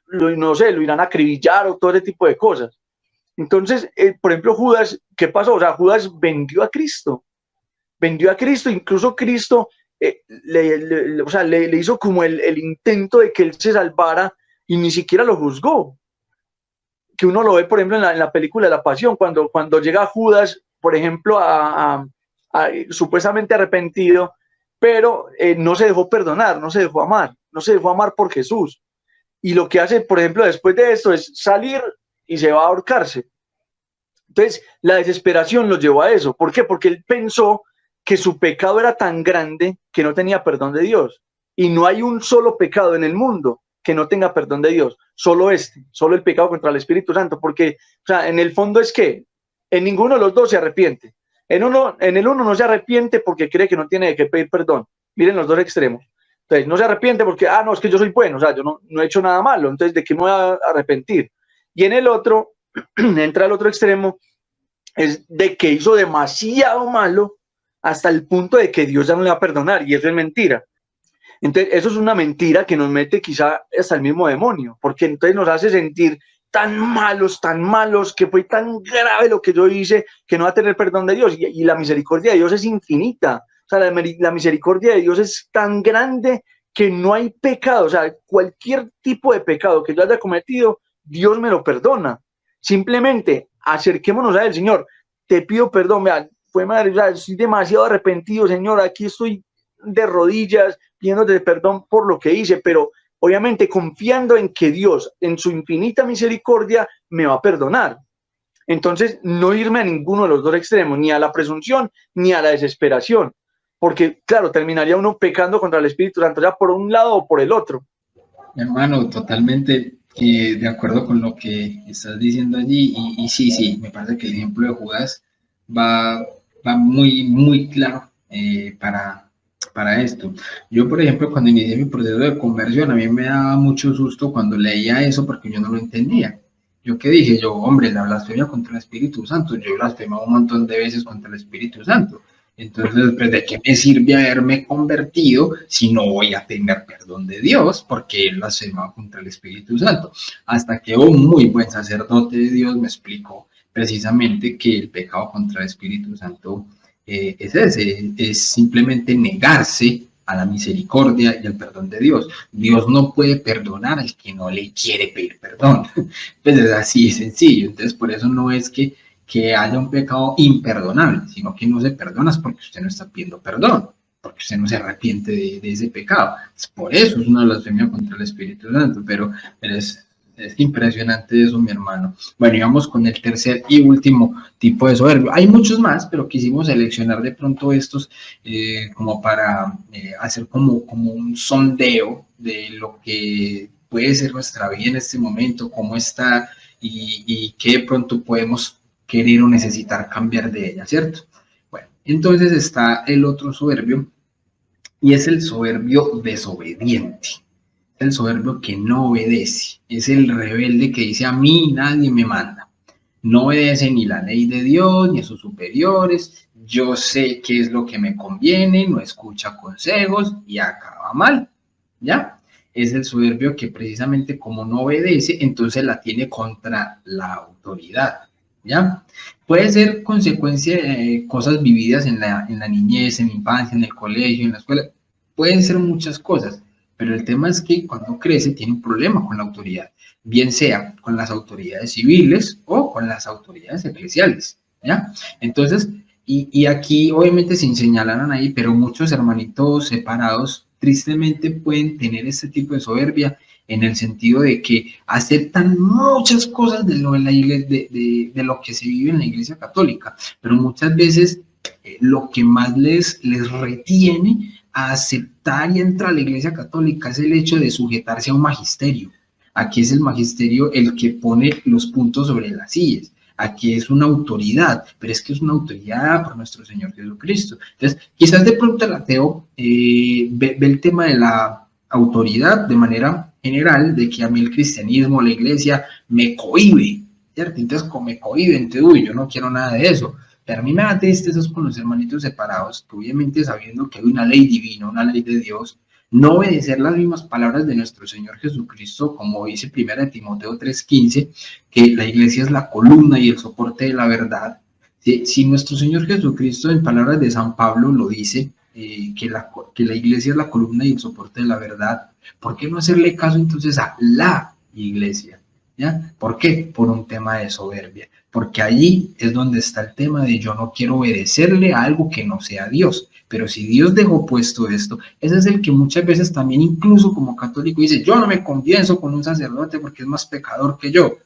no sé, lo irán a acribillar o todo ese tipo de cosas. Entonces, por ejemplo, Judas, ¿qué pasó? O sea, Judas vendió a Cristo, incluso Cristo o sea, le hizo como el intento de que él se salvara y ni siquiera lo juzgó. Que uno lo ve, por ejemplo, en la película de La Pasión, cuando llega Judas, por ejemplo, supuestamente arrepentido, pero no se dejó perdonar, no se dejó amar por Jesús. Y lo que hace, por ejemplo, después de esto es salir y se va a ahorcarse. Entonces, la desesperación lo llevó a eso. ¿Por qué? Porque él pensó que su pecado era tan grande que no tenía perdón de Dios. Y no hay un solo pecado en el mundo que no tenga perdón de Dios. Solo el pecado contra el Espíritu Santo. Porque, o sea, en el fondo es que en ninguno de los dos se arrepiente. En el uno no se arrepiente porque cree que no tiene de qué pedir perdón. Miren los dos extremos. Entonces, no se arrepiente porque, no, es que yo soy bueno, o sea, yo no he hecho nada malo, entonces, ¿de qué me voy a arrepentir? Y en el otro, entra el otro extremo, es de que hizo demasiado malo hasta el punto de que Dios ya no le va a perdonar, y eso es mentira. Entonces, eso es una mentira que nos mete quizá hasta el mismo demonio, porque entonces nos hace sentir tan malos, que fue tan grave lo que yo hice, que no va a tener perdón de Dios, y la misericordia de Dios es infinita. O sea, la misericordia de Dios es tan grande que no hay pecado, o sea, cualquier tipo de pecado que yo haya cometido, Dios me lo perdona. Simplemente acerquémonos a él, Señor, te pido perdón, vea, fue madre, o sea, estoy demasiado arrepentido, Señor, aquí estoy de rodillas pidiéndote perdón por lo que hice, pero obviamente confiando en que Dios, en su infinita misericordia, me va a perdonar. Entonces, no irme a ninguno de los dos extremos, ni a la presunción, ni a la desesperación, porque, claro, terminaría uno pecando contra el Espíritu Santo, ya por un lado o por el otro. Hermano, totalmente de acuerdo con lo que estás diciendo allí, y sí, me parece que el ejemplo de Judas va muy, muy claro para esto. Yo, por ejemplo, cuando inicié mi proceso de conversión, a mí me daba mucho susto cuando leía eso porque yo no lo entendía. ¿Yo qué dije? Yo, hombre, la blasfemia contra el Espíritu Santo, yo blasfemaba un montón de veces contra el Espíritu Santo. Entonces, pues, ¿de qué me sirve haberme convertido si no voy a tener perdón de Dios? Porque él blasfemaba contra el Espíritu Santo. Hasta que un muy buen sacerdote de Dios me explicó precisamente que el pecado contra el Espíritu Santo es ese, es simplemente negarse a la misericordia y al perdón de Dios. Dios no puede perdonar al que no le quiere pedir perdón. Pues es así de sencillo. Entonces, por eso no es que haya un pecado imperdonable, sino que no se perdona porque usted no está pidiendo perdón. porque usted no se arrepiente de ese pecado. Por eso es una blasfemia contra el Espíritu Santo, pero es impresionante eso, mi hermano. Bueno, y vamos con el tercer y último tipo de soberbio. Hay muchos más, pero quisimos seleccionar de pronto estos como para hacer como un sondeo de lo que puede ser nuestra vida en este momento, cómo está y qué de pronto podemos querer o necesitar cambiar de ella, ¿cierto? Bueno, entonces está el otro soberbio y es el soberbio desobediente. El soberbio que no obedece, es el rebelde que dice a mí nadie me manda, no obedece ni la ley de Dios ni a sus superiores, yo sé qué es lo que me conviene, no escucha consejos y acaba mal, ¿ya? Es el soberbio que precisamente como no obedece, entonces la tiene contra la autoridad, ¿ya? Puede ser consecuencia de cosas vividas en la niñez, en la infancia, en el colegio, en la escuela, pueden ser muchas cosas, pero el tema es que cuando crece tiene un problema con la autoridad, bien sea con las autoridades civiles o con las autoridades eclesiales, ¿ya? Entonces, y aquí obviamente sin señalar a nadie, pero muchos hermanitos separados tristemente pueden tener este tipo de soberbia en el sentido de que aceptan muchas cosas de lo, de la iglesia, de lo que se vive en la iglesia católica, pero muchas veces lo que más les retiene a aceptar y entrar a la iglesia católica es el hecho de sujetarse a un magisterio. Aquí es el magisterio el que pone los puntos sobre las sillas. Aquí es una autoridad, pero es que es una autoridad por nuestro Señor Jesucristo. Entonces, quizás de pronto el ateo ve el tema de la autoridad de manera general, de que a mí el cristianismo, la iglesia, me cohíbe, ¿cierto? Entonces, como me cohíbe, entonces, uy, yo no quiero nada de eso. Pero a mí me da tristeza con los hermanitos separados, que obviamente sabiendo que hay una ley divina, una ley de Dios, no obedecer las mismas palabras de nuestro Señor Jesucristo, como dice 1 Timoteo 3:15, que la iglesia es la columna y el soporte de la verdad. Si nuestro Señor Jesucristo, en palabras de San Pablo, lo dice, que la iglesia es la columna y el soporte de la verdad, ¿por qué no hacerle caso entonces a la iglesia? ¿Ya? ¿Por qué? Por un tema de soberbia, porque allí es donde está el tema de yo no quiero obedecerle a algo que no sea Dios, pero si Dios dejó puesto esto, ese es el que muchas veces también incluso como católico dice, yo no me confieso con un sacerdote porque es más pecador que yo.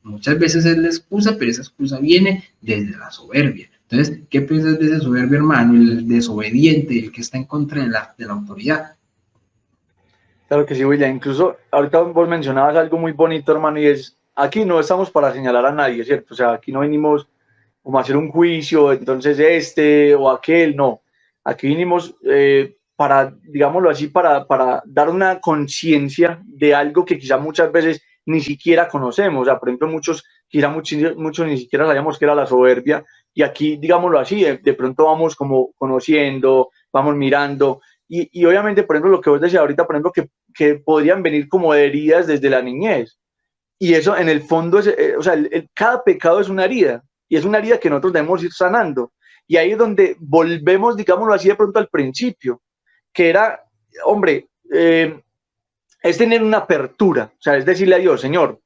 Muchas veces es la excusa, pero esa excusa viene desde la soberbia. Entonces, ¿qué piensas de ese soberbio, hermano? El desobediente, el que está en contra de la autoridad. Claro que sí, William. Incluso ahorita vos mencionabas algo muy bonito, hermano, y es, aquí no estamos para señalar a nadie, ¿cierto? O sea, aquí no venimos como a hacer un juicio, entonces este o aquel, no. Aquí vinimos para, digámoslo así, para dar una conciencia de algo que quizá muchas veces ni siquiera conocemos. O sea, por ejemplo, quizá muchos ni siquiera sabíamos que era la soberbia, y aquí, digámoslo así, de pronto vamos como conociendo, vamos mirando, y obviamente, por ejemplo, lo que vos decías ahorita, por ejemplo, que podrían venir como heridas desde la niñez. Y eso en el fondo, o sea, cada pecado es una herida, y es una herida que nosotros debemos ir sanando. Y ahí es donde volvemos, digámoslo así, de pronto al principio, que era, hombre, es tener una apertura, o sea, es decirle a Dios, Señor,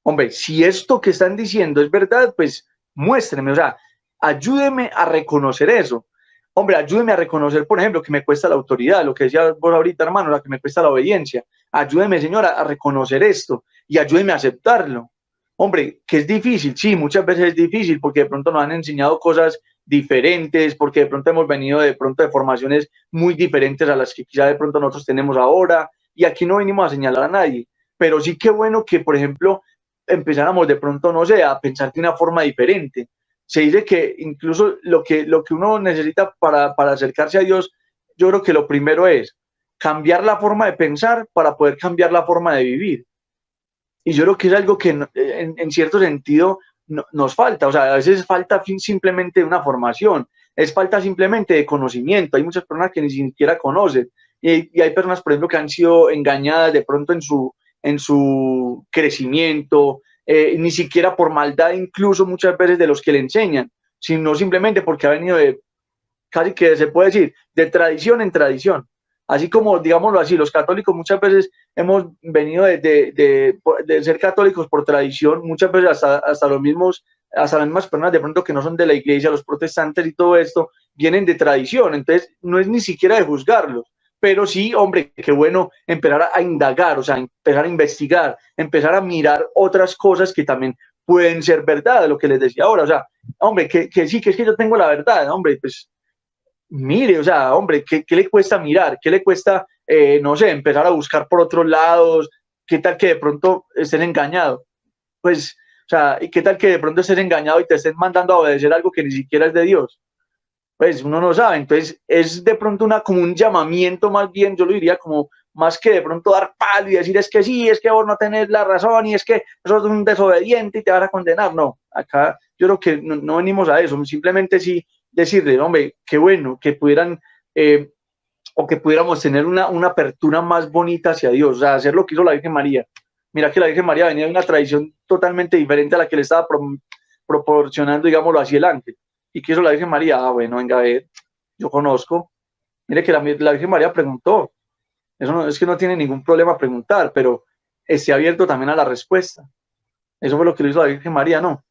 hombre, si esto que están diciendo es verdad, pues muéstreme, o sea, ayúdeme a reconocer eso. Hombre, ayúdeme a reconocer, por ejemplo, que me cuesta la autoridad, lo que decía vos ahorita, hermano, la que me cuesta la obediencia. Ayúdeme, Señor, a reconocer esto y ayúdeme a aceptarlo. Hombre, que es difícil, sí, muchas veces es difícil porque de pronto nos han enseñado cosas diferentes, porque de pronto hemos venido de pronto de formaciones muy diferentes a las que quizá de pronto nosotros tenemos ahora, y aquí no venimos a señalar a nadie, pero sí que bueno que, por ejemplo, empezáramos de pronto, no sé, a pensar de una forma diferente. Se dice que incluso lo que uno necesita para acercarse a Dios, yo creo que lo primero es cambiar la forma de pensar para poder cambiar la forma de vivir. Y yo creo que es algo que en cierto sentido nos falta. O sea, a veces falta simplemente de una formación, es falta simplemente de conocimiento. Hay muchas personas que ni siquiera conocen. Y hay personas, por ejemplo, que han sido engañadas de pronto en su crecimiento, ni siquiera por maldad, incluso muchas veces de los que le enseñan, sino simplemente porque ha venido de, casi que se puede decir, de tradición en tradición. Así como, digámoslo así, los católicos muchas veces hemos venido de ser católicos por tradición, muchas veces hasta los mismos hasta las mismas personas de pronto que no son de la iglesia, los protestantes y todo esto, vienen de tradición, entonces no es ni siquiera de juzgarlos, pero sí, hombre, qué bueno empezar a indagar, o sea, empezar a investigar, empezar a mirar otras cosas que también pueden ser verdad, lo que les decía ahora, o sea, hombre, que sí, que es que yo tengo la verdad, hombre, pues mire, o sea, hombre, ¿qué le cuesta mirar? ¿Qué le cuesta, no sé, empezar a buscar por otros lados? ¿Qué tal que de pronto estés engañado? Pues, o sea, ¿y qué tal que de pronto estés engañado y te estén mandando a obedecer algo que ni siquiera es de Dios? Pues uno no sabe, entonces es de pronto como un llamamiento más bien, yo lo diría como más que de pronto dar palo y decir es que sí, es que vos no tenés la razón y es que sos un desobediente y te vas a condenar. No, acá yo creo que no venimos a eso, simplemente sí decirle, hombre, qué bueno que pudieran o que pudiéramos tener una apertura más bonita hacia Dios, o sea, hacer lo que hizo la Virgen María. Mira que la Virgen María venía de una tradición totalmente diferente a la que le estaba proporcionando, digámoslo así, el ángel. ¿Y qué hizo la Virgen María? Ah, bueno, venga a ver, yo conozco. Mire que la Virgen María preguntó. Eso no, es que no tiene ningún problema preguntar, pero esté abierto también a la respuesta. Eso fue lo que le hizo la Virgen María, ¿no?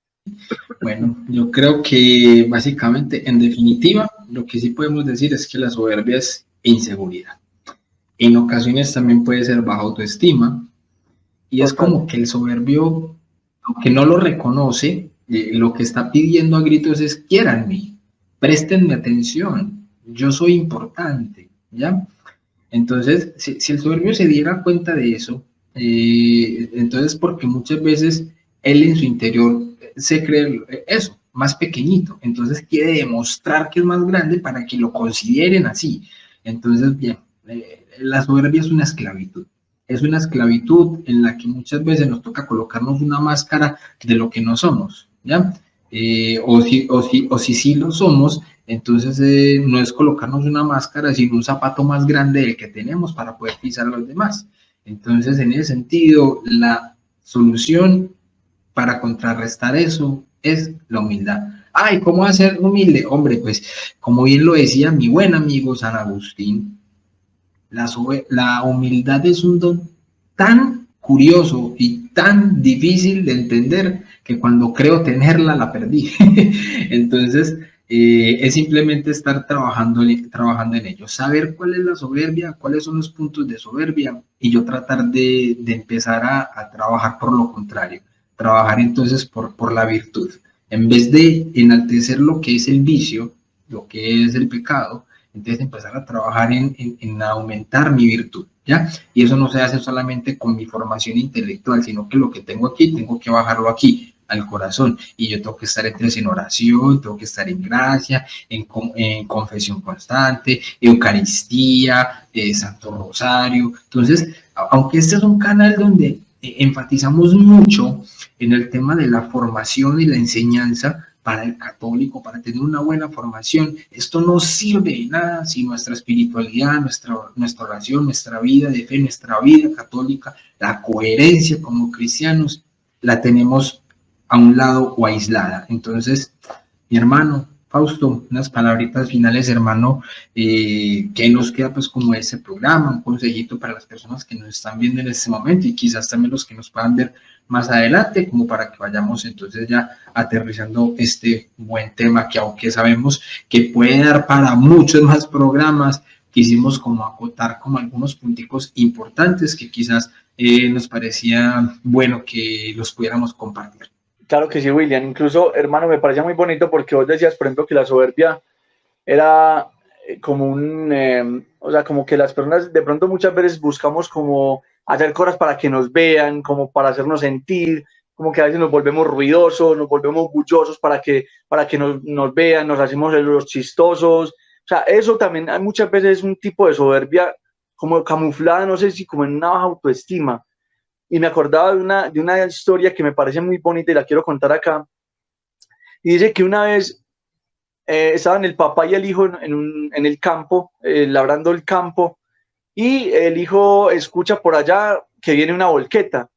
Bueno, yo creo que básicamente, en definitiva, lo que sí podemos decir es que la soberbia es inseguridad. En ocasiones también puede ser baja autoestima, y es Total. como que el soberbio, aunque no lo reconoce, lo que está pidiendo a gritos es: quiéranme, préstenme atención, yo soy importante, ¿ya? Entonces, si el soberbio se diera cuenta de eso, entonces porque muchas veces él en su interior se cree eso, más pequeñito, entonces quiere demostrar que es más grande para que lo consideren así. Entonces, bien, la soberbia es una esclavitud en la que muchas veces nos toca colocarnos una máscara de lo que no somos, ¿ya? O si sí lo somos, entonces no es colocarnos una máscara, sino un zapato más grande del que tenemos para poder pisar a los demás. Entonces, en ese sentido, la solución para contrarrestar eso es la humildad. Ay, ¿cómo hacer humilde? Hombre, pues como bien lo decía mi buen amigo San Agustín, la humildad es un don tan curioso y tan difícil de entender que cuando creo tenerla la perdí. Entonces, es simplemente estar trabajando en ello, saber cuál es la soberbia, cuáles son los puntos de soberbia, y yo tratar de empezar a trabajar por lo contrario, trabajar entonces por la virtud. En vez de enaltecer lo que es el vicio, lo que es el pecado, entonces empezar a trabajar en aumentar mi virtud, ¿ya? Y eso no se hace solamente con mi formación intelectual, sino que lo que tengo aquí, tengo que bajarlo aquí, al corazón, y yo tengo que estar entonces en oración, tengo que estar en gracia, en confesión constante, Eucaristía, Santo Rosario. Entonces, aunque este es un canal donde enfatizamos mucho en el tema de la formación y la enseñanza para el católico, para tener una buena formación, esto no sirve de nada si nuestra espiritualidad, nuestra oración, nuestra vida de fe, nuestra vida católica, la coherencia como cristianos, la tenemos a un lado o aislada. Entonces, mi hermano Fausto, unas palabritas finales, hermano, ¿qué nos queda pues como ese programa? Un consejito para las personas que nos están viendo en este momento y quizás también los que nos puedan ver más adelante, como para que vayamos entonces ya aterrizando este buen tema que, aunque sabemos que puede dar para muchos más programas, quisimos como acotar como algunos punticos importantes que quizás nos parecía bueno que los pudiéramos compartir. Claro que sí, William. Incluso, hermano, me parecía muy bonito porque vos decías, por ejemplo, que la soberbia era como o sea, como que las personas de pronto muchas veces buscamos como hacer cosas para que nos vean, como para hacernos sentir, como que a veces nos volvemos ruidosos, nos volvemos bullosos para que nos vean, nos hacemos los chistosos. O sea, eso también hay muchas veces un tipo de soberbia como camuflada, no sé si como en una baja autoestima. Y me acordaba de una historia que me parece muy bonita y la quiero contar acá. Y dice que una vez estaban el papá y el hijo en el campo, labrando el campo, y el hijo escucha por allá que viene una volqueta.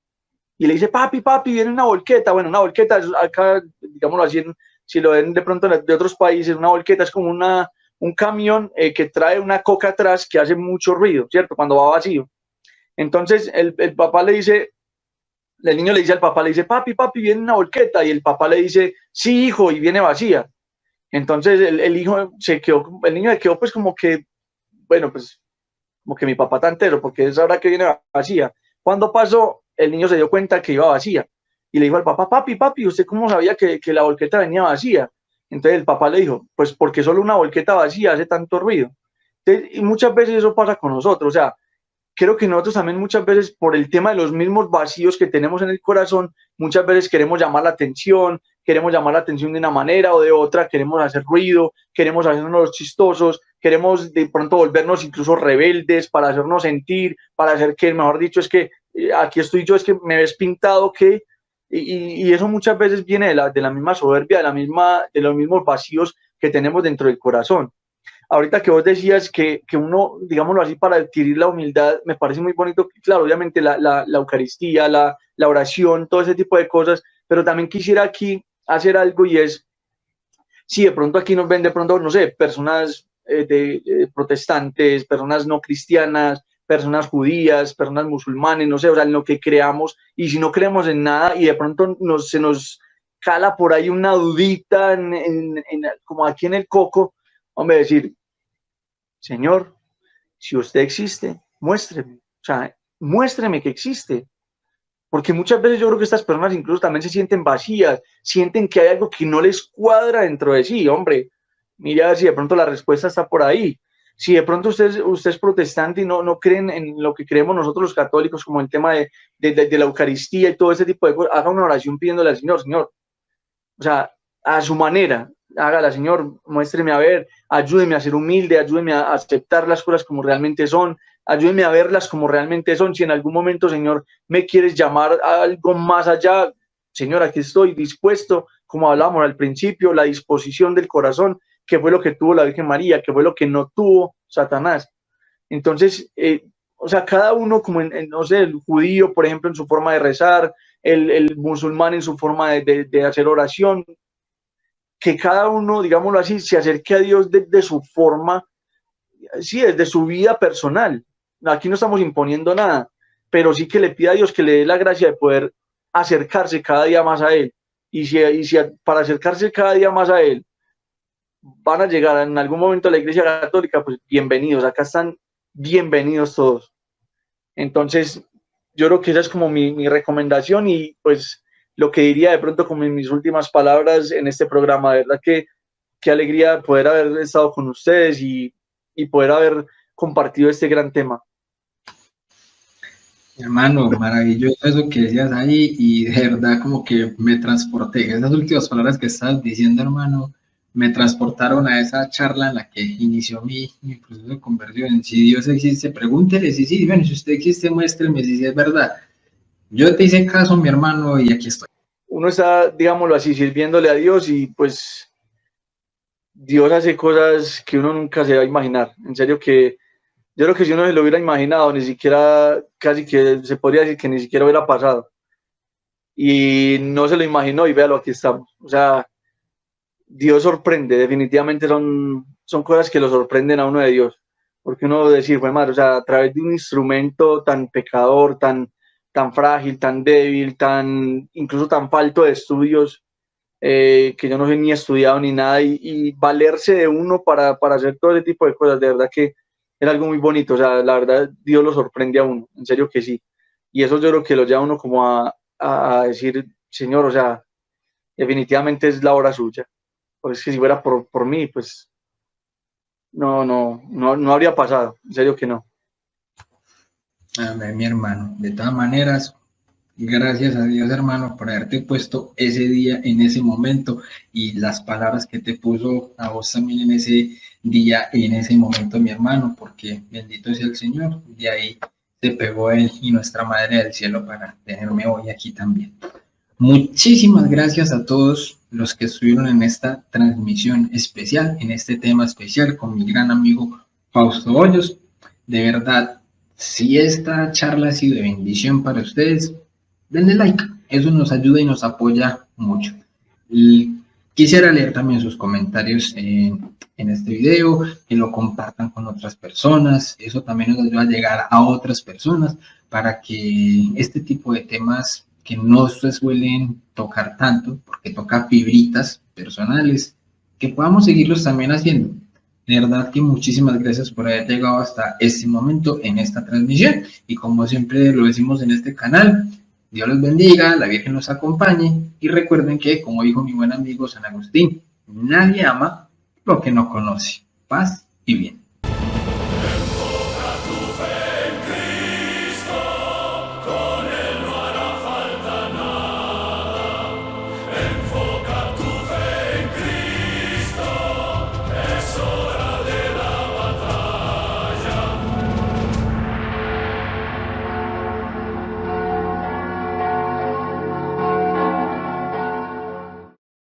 Y le dice, papi, papi, viene una volqueta. Bueno, una volqueta, acá, digámoslo así, si lo ven de pronto de otros países, una volqueta es como un camión que trae una coca atrás que hace mucho ruido, ¿cierto? Cuando va vacío. Entonces el papá le dice, el niño le dice al papá, le dice, papi, viene una volqueta, y el papá le dice, sí, hijo, y viene vacía. Entonces el hijo se quedó, el niño se quedó pues como que, bueno, pues como que mi papá tan entero, porque es ahora que viene vacía. Cuando pasó, el niño se dio cuenta que iba vacía, y le dijo al papá, papi, ¿usted cómo sabía que la volqueta venía vacía? Entonces el papá le dijo, pues porque solo una volqueta vacía hace tanto ruido. Entonces, y muchas veces eso pasa con nosotros, o sea, creo que nosotros también muchas veces por el tema de los mismos vacíos que tenemos en el corazón, muchas veces queremos llamar la atención de una manera o de otra, queremos hacer ruido, queremos hacernos los chistosos, queremos de pronto volvernos incluso rebeldes para hacernos sentir, para hacer que, mejor dicho, es que aquí estoy yo, es que me ves pintado, que y eso muchas veces viene de la misma soberbia, de los mismos vacíos que tenemos dentro del corazón. Ahorita que vos decías que uno, digámoslo así, para adquirir la humildad, me parece muy bonito, claro, obviamente la Eucaristía, la oración, todo ese tipo de cosas, pero también quisiera aquí hacer algo y es, si de pronto aquí nos ven de pronto, no sé, personas protestantes, personas no cristianas, personas judías, personas musulmanes, no sé, o sea, en lo que creamos, y si no creemos en nada y de pronto se nos cala por ahí una dudita como aquí en el coco, hombre, decir, Señor, si usted existe, muéstreme, o sea, muéstreme que existe, porque muchas veces yo creo que estas personas incluso también se sienten vacías, sienten que hay algo que no les cuadra dentro de sí, hombre, mira a ver si de pronto la respuesta está por ahí. Si de pronto usted es protestante y no creen en lo que creemos nosotros los católicos, como el tema de la Eucaristía y todo ese tipo de cosas, haga una oración pidiéndole al Señor, Señor, o sea, a su manera, hágala, Señor, muéstreme a ver, ayúdeme a ser humilde, ayúdeme a aceptar las cosas como realmente son, ayúdeme a verlas como realmente son. Si en algún momento, Señor, me quieres llamar a algo más allá, Señor, aquí estoy dispuesto, como hablábamos al principio, la disposición del corazón, que fue lo que tuvo la Virgen María, que fue lo que no tuvo Satanás. Entonces, o sea, cada uno, como no sé, el judío, por ejemplo, en su forma de rezar, el musulmán en su forma de hacer oración, que cada uno, digámoslo así, se acerque a Dios desde su forma, sí, desde su vida personal. Aquí no estamos imponiendo nada, pero sí que le pida a Dios que le dé la gracia de poder acercarse cada día más a Él. Y si para acercarse cada día más a Él van a llegar en algún momento a la Iglesia Católica, pues bienvenidos, acá están bienvenidos todos. Entonces, yo creo que esa es como mi recomendación y pues lo que diría de pronto como en mis últimas palabras en este programa. De verdad que qué alegría poder haber estado con ustedes y poder haber compartido este gran tema. Hermano, maravilloso eso que decías ahí y de verdad como que me transporté. Esas últimas palabras que estabas diciendo, hermano, me transportaron a esa charla en la que inició mi proceso de conversión. Si Dios existe, pregúntele si sí. Bueno, si usted existe, muéstreme si sí es verdad. Yo te hice caso, mi hermano, y aquí estoy. Uno está, digámoslo así, sirviéndole a Dios y pues Dios hace cosas que uno nunca se va a imaginar. En serio que yo creo que si uno se lo hubiera imaginado, ni siquiera, casi que se podría decir que ni siquiera hubiera pasado. Y no se lo imaginó y véalo, aquí estamos. O sea, Dios sorprende, definitivamente son cosas que lo sorprenden a uno de Dios. Porque uno decir, pues madre, o sea, a través de un instrumento tan pecador, tan frágil, tan débil, incluso tan falto de estudios, que yo no soy ni estudiado ni nada, y valerse de uno para hacer todo ese tipo de cosas, de verdad que es algo muy bonito. O sea, la verdad, Dios lo sorprende a uno, en serio que sí. Y eso yo creo que lo lleva a uno como a decir, Señor, o sea, definitivamente es la hora suya. Pues que si fuera por mí, pues no habría pasado, en serio que no. Amén, mi hermano. De todas maneras, gracias a Dios, hermano, por haberte puesto ese día, en ese momento, y las palabras que te puso a vos también en ese día, en ese momento, mi hermano, porque bendito sea el Señor. De ahí se pegó Él y nuestra Madre del Cielo para tenerme hoy aquí también. Muchísimas gracias a todos los que estuvieron en esta transmisión especial, en este tema especial con mi gran amigo Fausto Hoyos. De verdad, si esta charla ha sido de bendición para ustedes, denle like, eso nos ayuda y nos apoya mucho. Y quisiera leer también sus comentarios en este video, que lo compartan con otras personas, eso también nos ayuda a llegar a otras personas para que este tipo de temas que no se suelen tocar tanto, porque toca fibritas personales, que podamos seguirlos también haciendo. De verdad que muchísimas gracias por haber llegado hasta este momento en esta transmisión. Y como siempre lo decimos en este canal, Dios los bendiga, la Virgen los acompañe. Y recuerden que, como dijo mi buen amigo San Agustín, nadie ama lo que no conoce. Paz y bien.